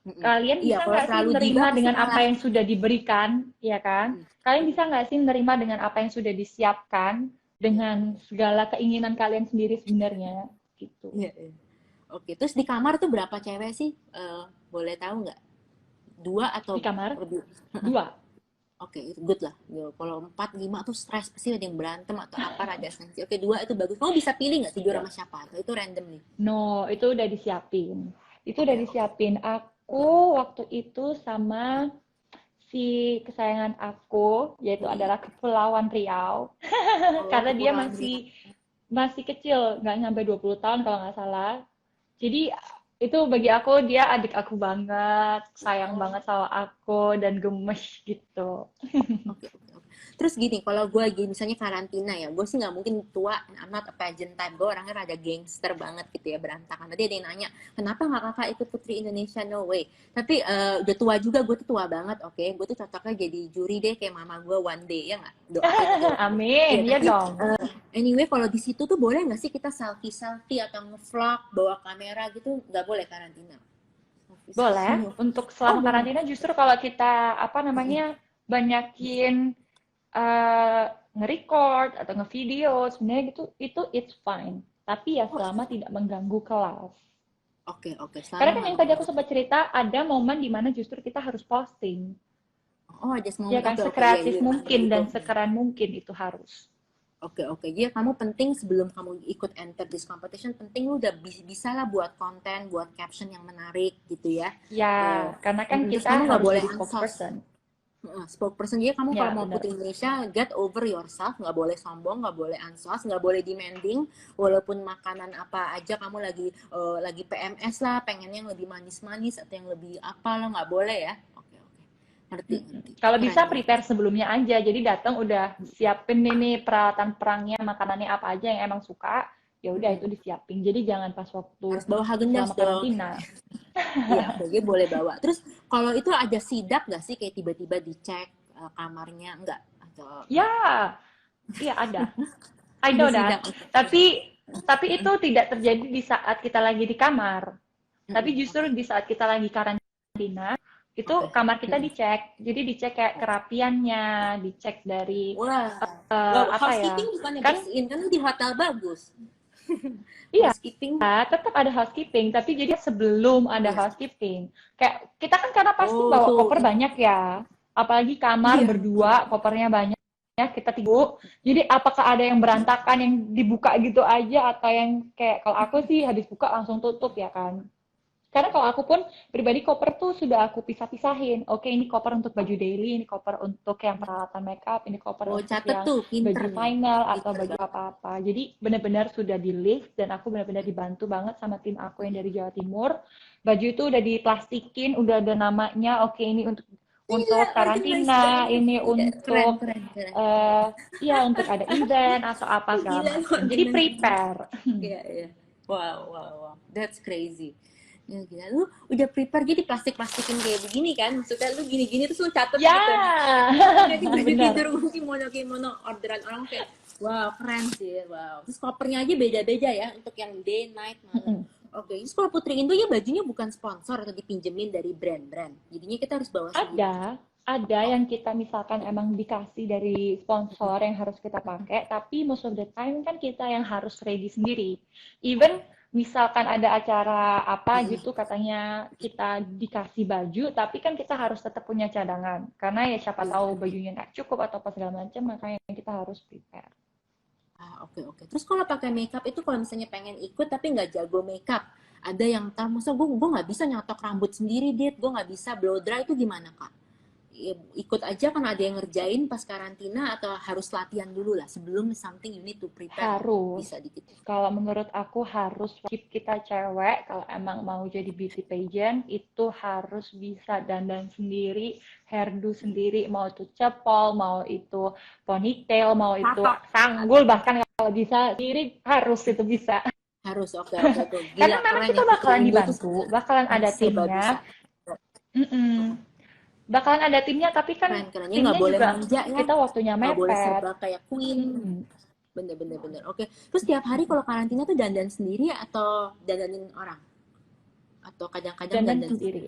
Kalian bisa nggak sih menerima dengan apa yang sudah diberikan, ya kan? Kalian bisa nggak sih menerima dengan apa yang sudah disiapkan dengan segala keinginan kalian sendiri sebenarnya, gitu. Iya. Oke, terus di kamar tuh berapa cewek sih? Boleh tahu nggak? 2 atau di kamar? lebih? 2. Oke, good lah. Kalau 4, 5 tuh stres, pasti ada yang berantem atau apa, ada sensi. Oke, 2 itu bagus. Kamu bisa pilih nggak tidur sama siapa? Atau itu random nih? No, itu udah disiapin. Udah disiapin. Aku waktu itu sama si kesayangan aku, yaitu adalah Kepulauan Riau. Karena dia masih kecil, nggak nyampe 20 tahun kalau nggak salah. Jadi itu bagi aku dia adik aku banget, sayang banget sama aku dan gemes gitu. Oke. Terus gini, kalau gue lagi misalnya karantina ya, gue sih nggak mungkin tua, I'm not a pageant type, gue orangnya rada gangster banget gitu ya, berantakan. Tadi ada yang nanya, kenapa nggak kakak ikut Putri Indonesia? No way. Tapi udah tua juga, gue tuh tua banget, oke. Gue tuh cocoknya jadi juri deh kayak mama gue one day, ya nggak? Doain gitu. Amin, ya dong. Anyway, kalau di situ tuh boleh nggak sih kita selfie atau nge-vlog bawa kamera gitu? Nggak boleh karantina? Boleh. Untuk selama karantina justru kalau kita banyakin nge-record atau nge-video sebenarnya gitu itu it's fine. Tapi ya selama tidak mengganggu kelas. Oke. Karena kan yang tadi aku sempat cerita ada momen di mana justru kita harus posting. Just ya kan sekreatif mungkin dan sekeren mungkin itu harus. Oke. Jadi kamu penting sebelum kamu ikut enter this competition, penting lu udah bisa lah buat konten, buat caption yang menarik gitu ya. Ya, karena kan kita nggak boleh spokesperson. Spokesperson, jadi kamu kalau mau Putri Indonesia, get over yourself, nggak boleh sombong, nggak boleh ansos, nggak boleh demanding, walaupun makanan apa aja kamu lagi PMS lah, pengennya yang lebih manis-manis atau yang lebih apa lo nggak boleh ya. Oke. Ngerti. Kalau bisa prepare sebelumnya aja, jadi datang udah siapin nih peralatan perangnya, makanannya apa aja yang emang suka, ya udah itu disiapin. Jadi jangan pas waktu harus bawa Häagen-Dazs dong. Iya, jadi boleh bawa. Terus kalau itu ada sidak nggak sih, kayak tiba-tiba dicek kamarnya nggak? Atau... Ya, iya ada. I know that. Tapi itu tidak terjadi di saat kita lagi di kamar. Tapi justru di saat kita lagi karantina, itu kamar kita dicek. Jadi dicek kayak kerapiannya, dicek dari housekeeping bukannya bersihin, kan di hotel bagus. Iya, tetap ada housekeeping, tapi jadi sebelum ada housekeeping, kayak kita kan karena pasti bawa koper banyak ya, apalagi kamar berdua, kopernya banyak. kita tidur. Jadi apakah ada yang berantakan yang dibuka gitu aja atau yang kayak kalau aku sih habis buka langsung tutup ya kan. Karena kalau aku pun pribadi koper tuh sudah aku pisah-pisahin. Oke, ini koper untuk baju daily, ini koper untuk yang peralatan makeup, ini koper Oh, untuk catet yang tuh, pinter baju nih. final atau Pinter baju banget. apa-apa. Jadi benar-benar sudah di list dan aku benar-benar dibantu banget sama tim aku yang dari Jawa Timur. Baju itu udah diplastikin, udah ada namanya. Oke, ini Gila, untuk organized karantina, banget. ini Iya, keren, untuk keren, keren. ya untuk ada event atau apa segala Gila, lu macam. Jadi organized banget. prepare. Iya, iya. Wow, wow, wow. That's crazy. Ya, gila. Lu udah prepare jadi plastik-plastikin kayak begini kan? Maksudnya lu gini-gini terus lu catet Ya, gitu nih. Oh, ganti baju benar. tidur gue kimono orderan orang kayak wow, keren sih. Wow. Terus kopernya aja beda-beda ya untuk yang day, night, malam. Oke, terus kalau Putri Indo ya bajunya bukan sponsor atau dipinjemin dari brand-brand. Jadinya kita harus bawa sendiri. Ada yang kita misalkan emang dikasih dari sponsor yang harus kita pakai, tapi most of the time kan kita yang harus ready sendiri. Even misalkan ada acara apa gitu katanya kita dikasih baju, tapi kan kita harus tetap punya cadangan. Karena ya siapa tahu bajunya nggak cukup atau apa segala macam, makanya kita harus prepare. Ah, oke, oke. Terus kalau pakai makeup itu kalau misalnya pengen ikut tapi nggak jago makeup, ada yang tahu, masa gue nggak bisa nyotok rambut sendiri, Dit, gue nggak bisa blow dry itu gimana, Kak? Ikut aja kan ada yang ngerjain pas karantina atau harus latihan dulu lah sebelum something you need to prepare lah. Harus. Bisa dikit. Kalau menurut aku harus wajib kita cewek kalau emang mau jadi beauty pageant itu harus bisa dandan sendiri, hairdo sendiri, mau itu cepol, mau itu ponytail, mau itu Tato. sanggul, bahkan kalau bisa sendiri harus itu bisa. Harus, oke, oke tuh. Karena Gila, memang keren kita ya Putri bakalan Indo tuh dibantu, bakalan ada serba timnya, bisa. bakalan ada timnya, tapi kan Keren, keren. Ya nggak timnya boleh juga manja ya. kita waktunya Nggak boleh mepet. serba kayak queen. Bener, bener, bener. Oke. Terus tiap hari kalau karantina tuh dandan sendiri atau dandanin orang? Atau kadang-kadang Dandan dandan sendiri.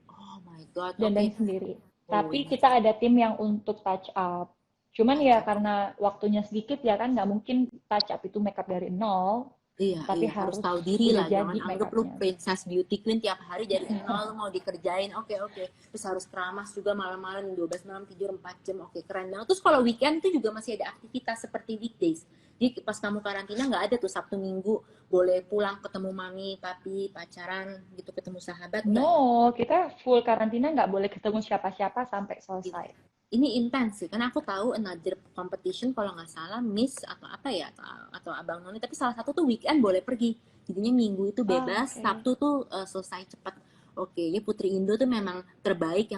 Oh my god, oke. Dandan sendiri. Oh, Tapi kita ada tim yang untuk touch up. Cuman ya karena waktunya sedikit ya kan nggak mungkin touch up itu makeup dari nol. iya, Tapi iya, harus harus tahu diri udah lah. Jangan jadi anggap lu makeupnya. princess beauty queen tiap hari dari nol mau dikerjain. Oke, oke. Terus harus keramas juga malam-malam 12 malam tidur 4 jam. Oke, keren banget. Terus kalau weekend tuh juga masih ada aktivitas seperti weekdays. Jadi pas kamu karantina nggak ada tuh Sabtu Minggu boleh pulang ketemu mami, papi, pacaran gitu, ketemu sahabat nggak ya? No, kita full karantina nggak boleh ketemu siapa-siapa sampai selesai. Ini intens sih karena aku tahu another competition kalau nggak salah Miss atau apa ya atau Abang Noni, tapi salah satu tuh weekend boleh pergi, jadinya minggu itu bebas, Oke. Sabtu tuh selesai cepat. Oke, ya Putri Indo tuh memang terbaik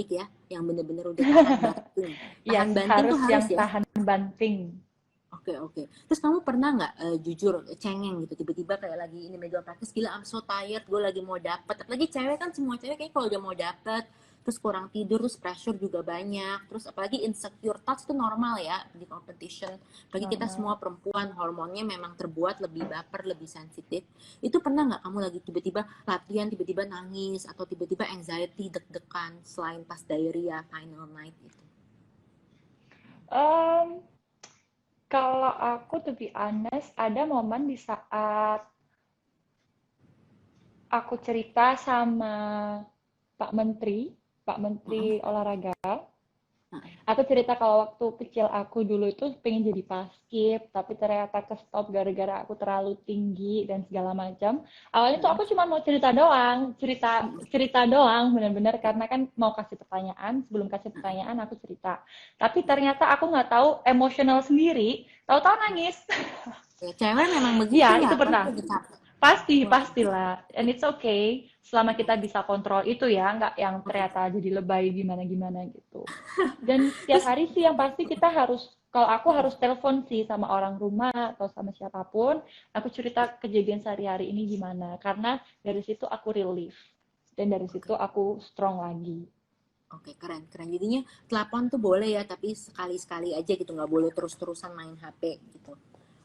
ya, yang bener-bener udah tahan banting. Yes, Tahan banting harus tuh harus yang ya. tahan banting. Oke, oke. Terus kamu pernah nggak jujur cengeng gitu tiba-tiba kayak lagi ini megang practice, gila I'm so tired, gue lagi mau dapet. Apalagi cewek kan, semua cewek kayak kalau udah mau dapet terus kurang tidur, terus pressure juga banyak, terus apalagi insecure thoughts itu normal ya di competition. Apalagi kita semua Normal. perempuan, hormonnya memang terbuat lebih baper, lebih sensitif. Itu pernah nggak kamu lagi tiba-tiba latihan tiba-tiba nangis atau tiba-tiba anxiety, deg-degan selain pas diarrhea final night itu? Um, Kalau aku to be honest, ada momen di saat aku cerita sama Pak Menteri, Pak Heeh, Menteri Olahraga. heeh. Aku cerita kalau waktu kecil aku dulu itu pengen jadi paskib, tapi ternyata ke stop gara-gara aku terlalu tinggi dan segala macam. Awalnya tuh aku cuma mau cerita doang, cerita cerita doang, bener-bener karena kan mau kasih pertanyaan, sebelum kasih pertanyaan aku cerita. Tapi ternyata aku nggak tahu emosional sendiri, tahu-tahu nangis. Ya, cewek memang begitu Iya, ya, itu apa pernah. lagi capek. Wah, Pastilah. And it's okay selama kita bisa kontrol itu ya, nggak yang oke. ternyata jadi lebay gimana-gimana gitu. Dan tiap Terus hari sih yang pasti kita harus, kalau aku harus telepon sih sama orang rumah atau sama siapapun, aku cerita kejadian sehari-hari ini gimana. Karena dari situ aku relief. Dan dari oke. situ aku strong lagi. Oke, keren, keren. Jadinya telepon tuh boleh ya, tapi sekali-sekali aja gitu, nggak boleh terus-terusan main HP gitu.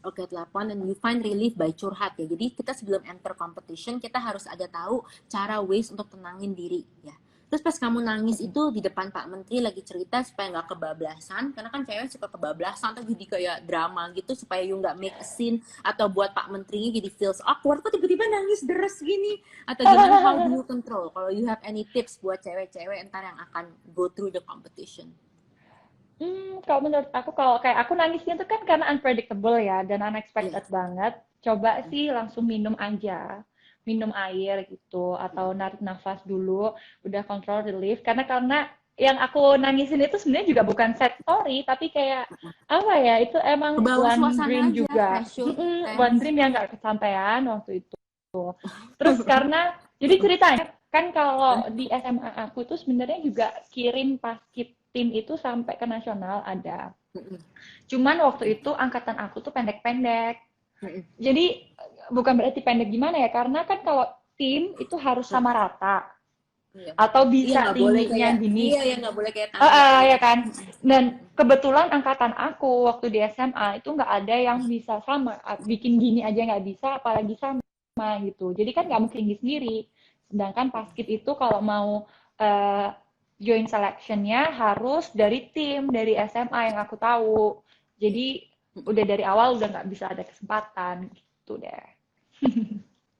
Oke, telepon and you find relief by curhat ya. Jadi kita sebelum enter competition, kita harus ada tahu cara ways untuk tenangin diri ya. Terus pas kamu nangis itu di depan Pak Menteri lagi cerita supaya nggak kebablasan, karena kan cewek suka kebablasan tuh jadi kayak drama gitu supaya you nggak make a scene atau buat Pak Menterinya jadi feels awkward kok tiba-tiba nangis deres gini atau gimana, how do you control? Kalau you have any tips buat cewek-cewek entar yang akan go through the competition? Kalau menurut aku, kalau kayak aku nangisnya tuh kan karena unpredictable ya dan Iya. unexpected banget. Coba sih langsung minum aja, minum air gitu atau narik nafas dulu, udah control relief. Karena yang aku nangisin itu sebenarnya juga bukan sad story, tapi kayak apa ya? Itu Ke emang bawah one suasana dream aja, juga, pressure, one tense. dream yang nggak kesampaian waktu itu. Terus karena jadi ceritanya kan kalau di SMA aku tuh sebenarnya juga kirim paskib tim itu sampai ke nasional ada. Cuman waktu itu angkatan aku tuh pendek-pendek. Jadi bukan berarti pendek gimana ya, karena kan kalau tim itu harus sama rata Iya. atau Iya bisa nggak boleh tingginya kayak, iya gini. ya nggak boleh kayak tangga Ya gitu. kan. Dan kebetulan angkatan aku waktu di SMA itu nggak ada yang bisa sama, bikin gini aja nggak bisa, apalagi sama gitu. Jadi kan nggak mungkin tinggi sendiri. Sedangkan paskib itu kalau mau uh, join selectionnya harus dari tim dari SMA yang aku tahu. Jadi udah dari awal udah nggak bisa ada kesempatan gitu deh.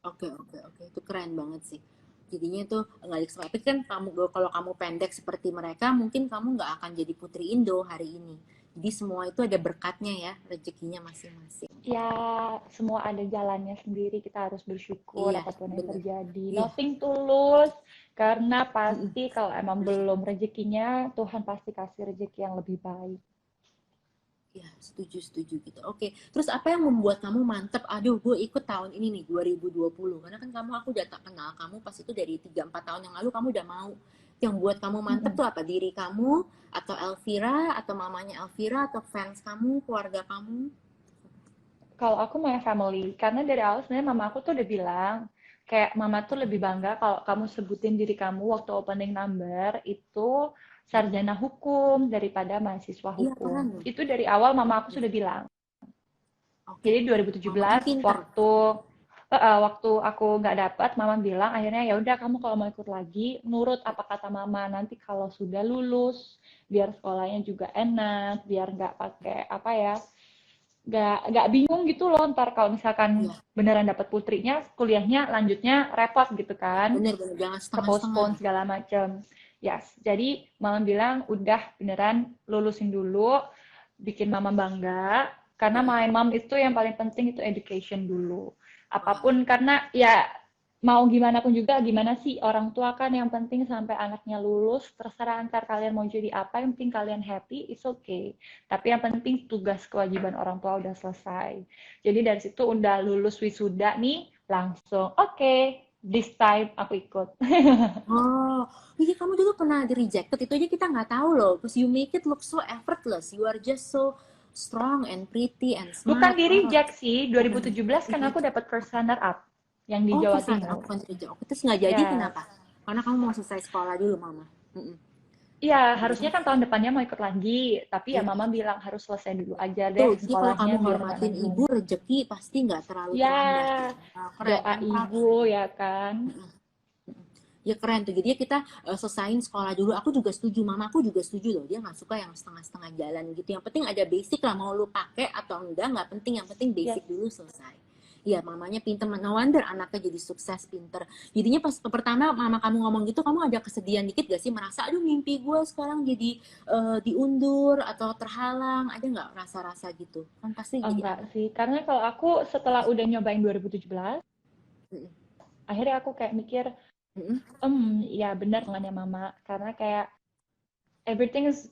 Oke, oke, oke. Itu keren banget sih. Jadinya tuh nggak dikasih. Tapi kan kamu, kalau kamu pendek seperti mereka, mungkin kamu nggak akan jadi Putri Indo hari ini. Jadi semua itu ada berkatnya ya, rezekinya masing-masing. Ya, semua ada jalannya sendiri. Kita harus bersyukur Iya, apapun yang bener. terjadi. Iya. Nothing tulus, karena Mm-mm. pasti kalau emang belum rezekinya, Tuhan pasti kasih rezeki yang lebih baik. Ya, setuju, setuju gitu. Oke, terus apa yang membuat kamu mantep? Aduh, gue ikut tahun ini nih, 2020. Karena kan kamu, aku udah tak kenal kamu pas itu dari 3-4 tahun yang lalu, kamu udah mau. Yang buat kamu mantep Mm-mm. tuh apa? Diri kamu, atau Elvira, atau mamanya Elvira, atau fans kamu, keluarga kamu? Kalau aku my family, karena dari awal sebenarnya mama aku tuh udah bilang, kayak mama tuh lebih bangga kalau kamu sebutin diri kamu waktu opening number itu sarjana hukum daripada mahasiswa Iya, keren hukum. loh. Itu dari awal mama aku Iya. sudah bilang. Oke, Jadi mamanya 2017 pinter. waktu aku nggak dapat, mama bilang akhirnya ya udah kamu kalau mau ikut lagi nurut apa kata mama, nanti kalau sudah lulus biar sekolahnya juga enak, biar nggak pakai apa ya, nggak bingung gitu loh ntar kalau misalkan Iya, beneran dapat putrinya kuliahnya lanjutnya repot gitu kan, bener-bener jangan ke setengah-setengah. postpone segala macam. Yes, jadi mama bilang udah beneran lulusin dulu, bikin mama bangga, karena my mom itu yang paling penting itu education dulu. Wah, Apapun karena ya mau gimana pun juga gimana sih orang tua kan yang penting sampai anaknya lulus, terserah antar kalian mau jadi apa, yang penting kalian happy, it's okay. Tapi yang penting tugas kewajiban orang tua udah selesai. Jadi dari situ udah lulus wisuda nih, langsung oke, okay, this time aku ikut. oh, iya kamu dulu pernah di rejected itu aja kita nggak tahu loh. Because you make it look so effortless. You are just so strong and pretty and Bukan smart. di Oh, reject sih, bukan. 2017 kan aku dapat first runner up yang di Oh, Jawa first runner up Timur. bukan di reject. Oke, terus nggak jadi Yes. kenapa? Karena kamu mau selesai sekolah dulu, Mama. Mm-mm. Iya, Jadi harusnya kan, kan tahun depannya mau ikut lagi, tapi ya iya. mama bilang harus selesai dulu aja deh Tuh, jadi kalau sekolahnya kamu biar nggak hormatin nanggung. ibu, rezeki pasti nggak terlalu terlambat. Ya, Nah, keren, doa I'm proud of ibu you. ya kan. Ya keren tuh, jadi kita selesain sekolah dulu. Aku juga setuju, mama aku juga setuju loh, dia nggak suka yang setengah-setengah jalan gitu. Yang penting ada basic lah, mau lu pakai atau enggak nggak penting, yang penting Yes. basic dulu selesai. Iya, mamanya pinter, no wonder anaknya jadi sukses, pinter. Jadinya pas pertama mama kamu ngomong gitu, kamu ada kesedihan dikit gak sih, merasa aduh mimpi gue sekarang jadi diundur atau terhalang, ada nggak rasa-rasa gitu kan? Pasti jadi Enggak anak. sih, karena kalau aku setelah udah nyobain 2017, Mm-mm. akhirnya aku kayak mikir, Mm-mm. ya benar omongannya mama, karena kayak everything is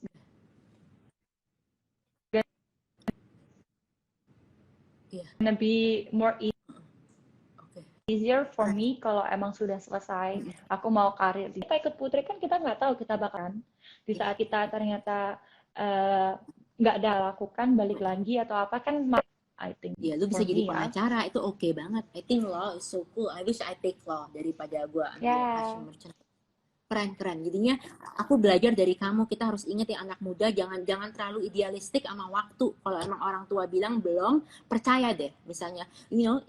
Iya, gonna be more oke, easier for keren. me kalau emang sudah selesai. Mm-mm. Aku mau karir. Kita ikut putri kan kita nggak tahu kita bakalan. Di Iya. saat kita ternyata eh, nggak ada lakukan balik lagi atau apa kan, I think Ya, lu bisa for jadi me ya. pengacara, itu oke banget. I think law is so cool. I wish I take law daripada gue ambil fashion Ya, merchant. Keren, keren. Jadinya aku belajar dari kamu. Kita harus ingat ya anak muda, jangan jangan terlalu idealistik sama waktu. Kalau emang orang tua bilang belum, percaya deh. Misalnya,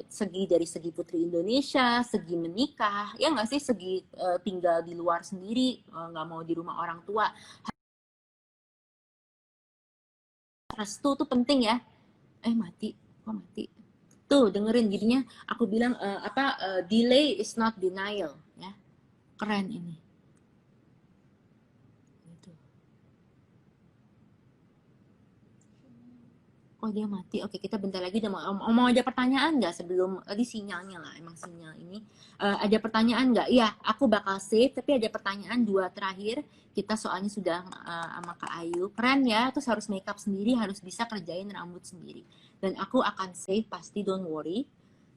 segi dari segi Putri Indonesia, segi menikah, ya nggak sih, segi tinggal di luar sendiri, nggak mau di rumah orang tua. Restu tuh penting ya. Mati, kok mati? Tuh dengerin, jadinya aku bilang delay is not denial ya. Keren ini gitu. Oh dia mati. Oke, kita bentar lagi udah mau ada pertanyaan nggak sebelum tadi sinyalnya lah, emang sinyal ini. Ada pertanyaan nggak? Iya, aku bakal save, tapi ada pertanyaan dua terakhir. Kita soalnya sudah sama Kak Ayu. Keren ya, terus harus makeup sendiri, harus bisa kerjain rambut sendiri. Dan aku akan save pasti, don't worry.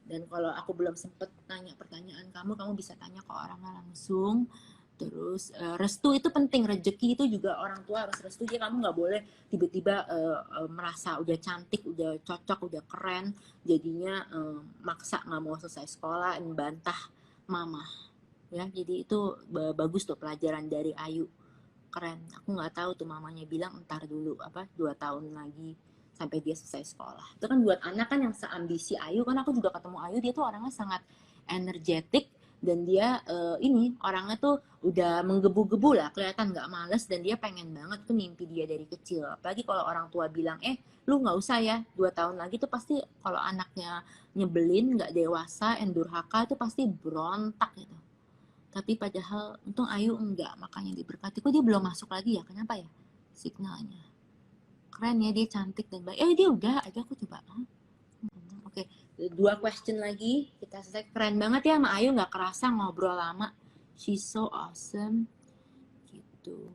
Dan kalau aku belum sempet tanya pertanyaan kamu, kamu bisa tanya ke orangnya langsung. Terus restu itu penting, rezeki itu juga orang tua harus restu. Jadi kamu nggak boleh tiba-tiba merasa udah cantik, udah cocok, udah keren, jadinya maksa nggak mau selesai sekolah, bantah mama. Ya, jadi itu bagus tuh pelajaran dari Ayu, keren. Aku nggak tahu tuh mamanya bilang entar dulu 2 tahun lagi sampai dia selesai sekolah. Itu kan buat anak kan yang seambisi Ayu, kan aku juga ketemu Ayu, dia tuh orangnya sangat energetik dan dia ini orangnya tuh udah menggebu-gebu lah, kelihatan nggak males dan dia pengen banget, tuh mimpi dia dari kecil. Apalagi kalau orang tua bilang lu nggak usah ya 2 tahun lagi, tuh pasti kalau anaknya nyebelin, nggak dewasa, durhaka, itu pasti berontak gitu. Tapi padahal untung Ayu enggak, makanya diberkati. Kok dia belum masuk lagi ya, kenapa ya signalnya? Keren ya, dia cantik dan baik. Dia udah aja, aku coba. Oke, 2 question lagi kita selesai. Keren banget ya sama Ayu, nggak kerasa ngobrol lama. She's so awesome gitu.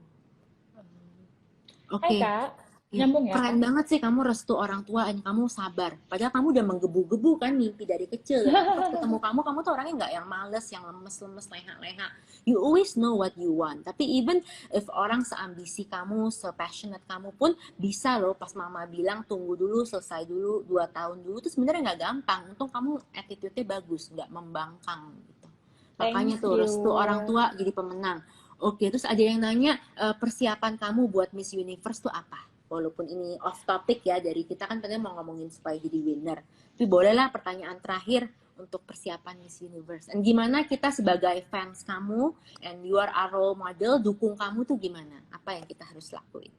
Hai Oke. Kak, Ya, nyambung ya keren Kak? banget sih kamu restu orang tua, dan kamu sabar. Padahal kamu udah menggebu-gebu kan mimpi dari kecil. Dan aku pas ketemu kamu tuh orangnya nggak yang males, yang lemes-lemes, leha-leha. You always know what you want. Tapi even if orang seambisi kamu, se-passionate kamu pun bisa loh pas mama bilang tunggu dulu, selesai dulu, 2 tahun dulu. Itu sebenarnya nggak gampang. Untung kamu attitude-nya bagus, nggak membangkang gitu. Makanya Thank tuh restu orang you. tua jadi pemenang. Oke, terus ada yang nanya persiapan kamu buat Miss Universe tuh apa? Walaupun ini off topic ya, dari kita kan tadi mau ngomongin supaya jadi winner. Tapi bolehlah pertanyaan terakhir untuk persiapan Miss Universe. Dan gimana kita sebagai fans kamu, and you are a role model, dukung kamu tuh gimana? Apa yang kita harus lakuin?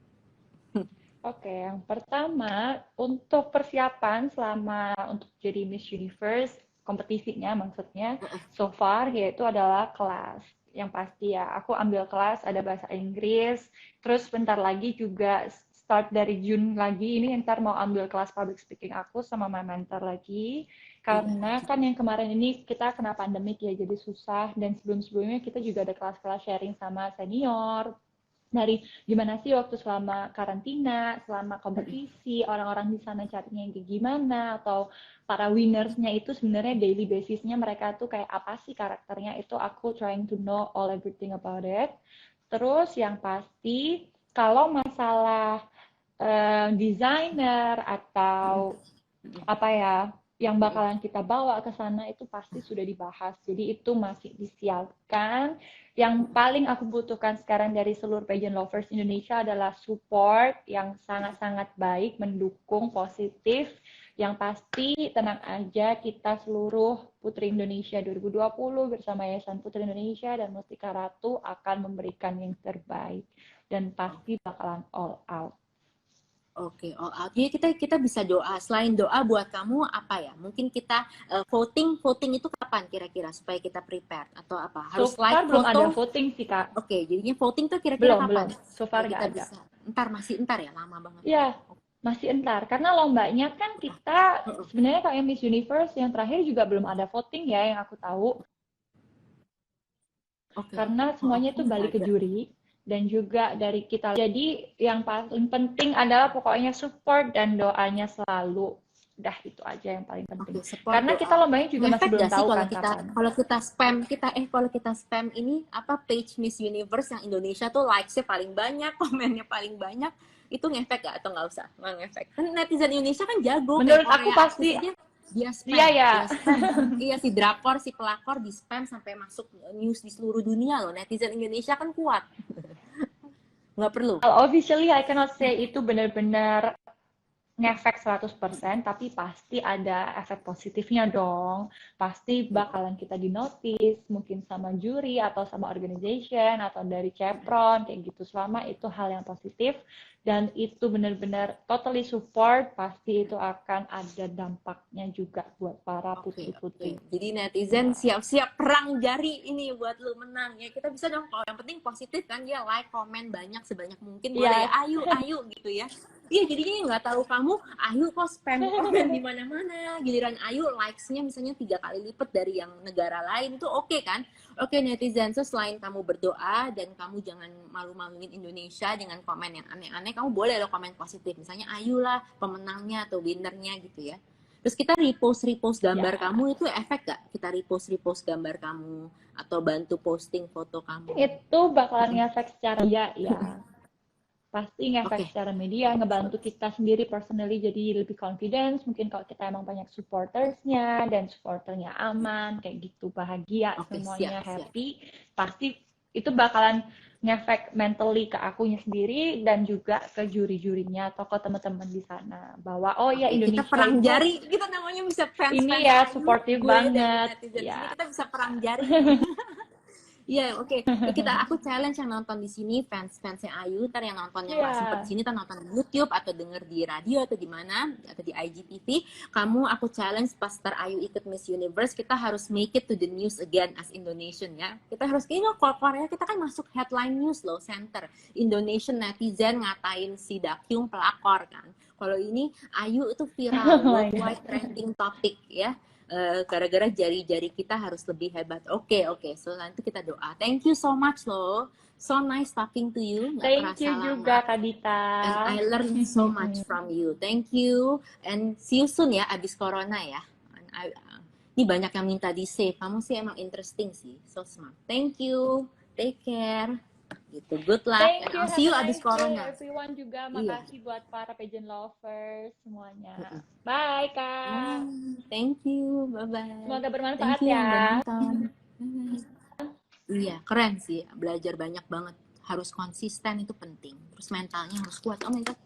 Oke, yang pertama untuk persiapan selama untuk jadi Miss Universe, kompetisinya maksudnya, so far yaitu adalah kelas. Yang pasti ya, aku ambil kelas ada bahasa Inggris, terus bentar lagi juga start dari June lagi, ini ntar mau ambil kelas public speaking aku sama my mentor lagi, karena kan yang kemarin ini kita kena pandemik ya, jadi susah, dan sebelum-sebelumnya kita juga ada kelas-kelas sharing sama senior, dari gimana sih waktu selama karantina, selama kompetisi, orang-orang di sana carinya yang kayak gimana, atau para winnersnya itu sebenarnya daily basisnya mereka tuh kayak apa sih karakternya, itu aku trying to know all everything about it. Terus yang pasti, kalau masalah desainer atau apa ya, yang bakalan kita bawa ke sana itu pasti sudah dibahas. Jadi itu masih disiapkan. Yang paling aku butuhkan sekarang dari seluruh pageant lovers Indonesia adalah support yang sangat-sangat baik, mendukung, positif. Yang pasti tenang aja, kita seluruh Putri Indonesia 2020 bersama Yayasan Putri Indonesia dan Mustika Ratu akan memberikan yang terbaik. Dan pasti bakalan all out. Oke, all out. Jadi kita bisa doa. Selain doa buat kamu apa ya? Mungkin kita voting itu kapan kira-kira supaya kita prepare atau apa? Harus So far like belum ada foto. voting sih Kak. Oke, jadinya voting tuh kira-kira Belum. kapan? So Supaya far kita nggak ada. bisa. Masih entar ya, lama banget. Ya, masih entar. Karena lombanya kan kita sebenarnya kayak Miss Universe yang terakhir juga belum ada voting ya yang aku tahu. Oke. Karena semuanya itu balik ke juri dan juga dari kita. Jadi yang paling penting adalah pokoknya support dan doanya selalu. Udah itu aja yang paling penting. Oke, support Karena doa. kita lombanya juga masih belum tahu kalau kan kita kapan. kalau kita spam ini apa page Miss Universe yang Indonesia tuh likes-nya paling banyak, komennya paling banyak, itu ngefek gak atau nggak usah? Nggak ngefek. Kan netizen Indonesia kan jago. Menurut kayak aku Korea pasti artis aja dia spam. iya ya. Dia spam. Iya, si drakor, si pelakor di spam sampai masuk news di seluruh dunia loh. Netizen Indonesia kan kuat. Nggak perlu. Well, officially I cannot say itu benar-benar ngefek 100%, tapi pasti ada efek positifnya dong. Pasti bakalan kita dinotis, mungkin sama juri atau sama organization atau dari Chevron kayak gitu. Selama itu hal yang positif dan itu benar-benar totally support, pasti itu akan ada dampaknya juga buat para putri-putri. Jadi netizen siap-siap perang jari ini buat lu menang ya. Kita bisa dong, kalau yang penting positif kan, dia like, komen banyak sebanyak mungkin, boleh Yes. ayu gitu ya. Iya, jadinya nggak tahu kamu Ayu kok spam komen di mana-mana, giliran Ayu likes-nya misalnya 3 kali lipat dari yang negara lain, itu oke kan? Oke netizen, so selain kamu berdoa dan kamu jangan malu-maluin Indonesia dengan komen yang aneh-aneh, kamu boleh lo komen positif, misalnya Ayu lah pemenangnya atau winnernya gitu ya. Terus kita repost gambar Ya, kamu, itu efek gak? Kita repost gambar kamu atau bantu posting foto kamu. itu bakalan ngefek secara ya. Pasti ngefek Oke. secara media, ngebantu kita sendiri personally jadi lebih confidence, mungkin kalau kita emang banyak supportersnya, dan supporternya aman, kayak gitu, bahagia, Oke, siap, semuanya siap. happy, pasti itu bakalan ngefek mentally ke akunya sendiri, dan juga ke juri-jurinya, atau ke teman-teman di sana, bahwa oh ya Oke, kita Indonesia perang itu jari. Kita namanya bisa ini fans-fans ya Ayu, supportive gue dan banget, netizen di sini ya. kita bisa perang jari nih. Iya, oke. Aku challenge yang nonton di sini fans-fansnya Ayu, ntar yang nonton yang nggak sempet di Ya, sini, ntar nonton di YouTube atau denger di radio atau di mana atau di IGTV. Aku challenge pas ntar Ayu ikut Miss Universe, kita harus make it to the news again as Indonesian ya. Kita harus kalau Korea kita kan masuk headline news loh, center. Indonesian netizen ngatain si Dakyung pelakor kan. Kalau ini Ayu itu viral oh my God. worldwide trending topic ya. Gara-gara jari-jari kita harus lebih hebat. Oke, so nanti kita doa. Thank you so much loh. So nice talking to you. Nggak Thank kerasa you juga lama. Kak Dita. And I learned so much from you. Thank you. And see you soon ya, abis corona ya. And ini banyak yang minta di save. Kamu sih emang interesting sih. So smart. Thank you. Take care. Gitu. Good luck. Thank And you, I'll have see a you abis nice day corona. everyone juga. Iya. Makasih buat para pageant lovers semuanya. Bye, Kak. Thank you. Bye-bye. Semoga bermanfaat Thank you yang udah ya. nonton. Bye. Iya, keren sih. Belajar banyak banget. Harus konsisten, itu penting. Terus mentalnya harus kuat. Oh my God.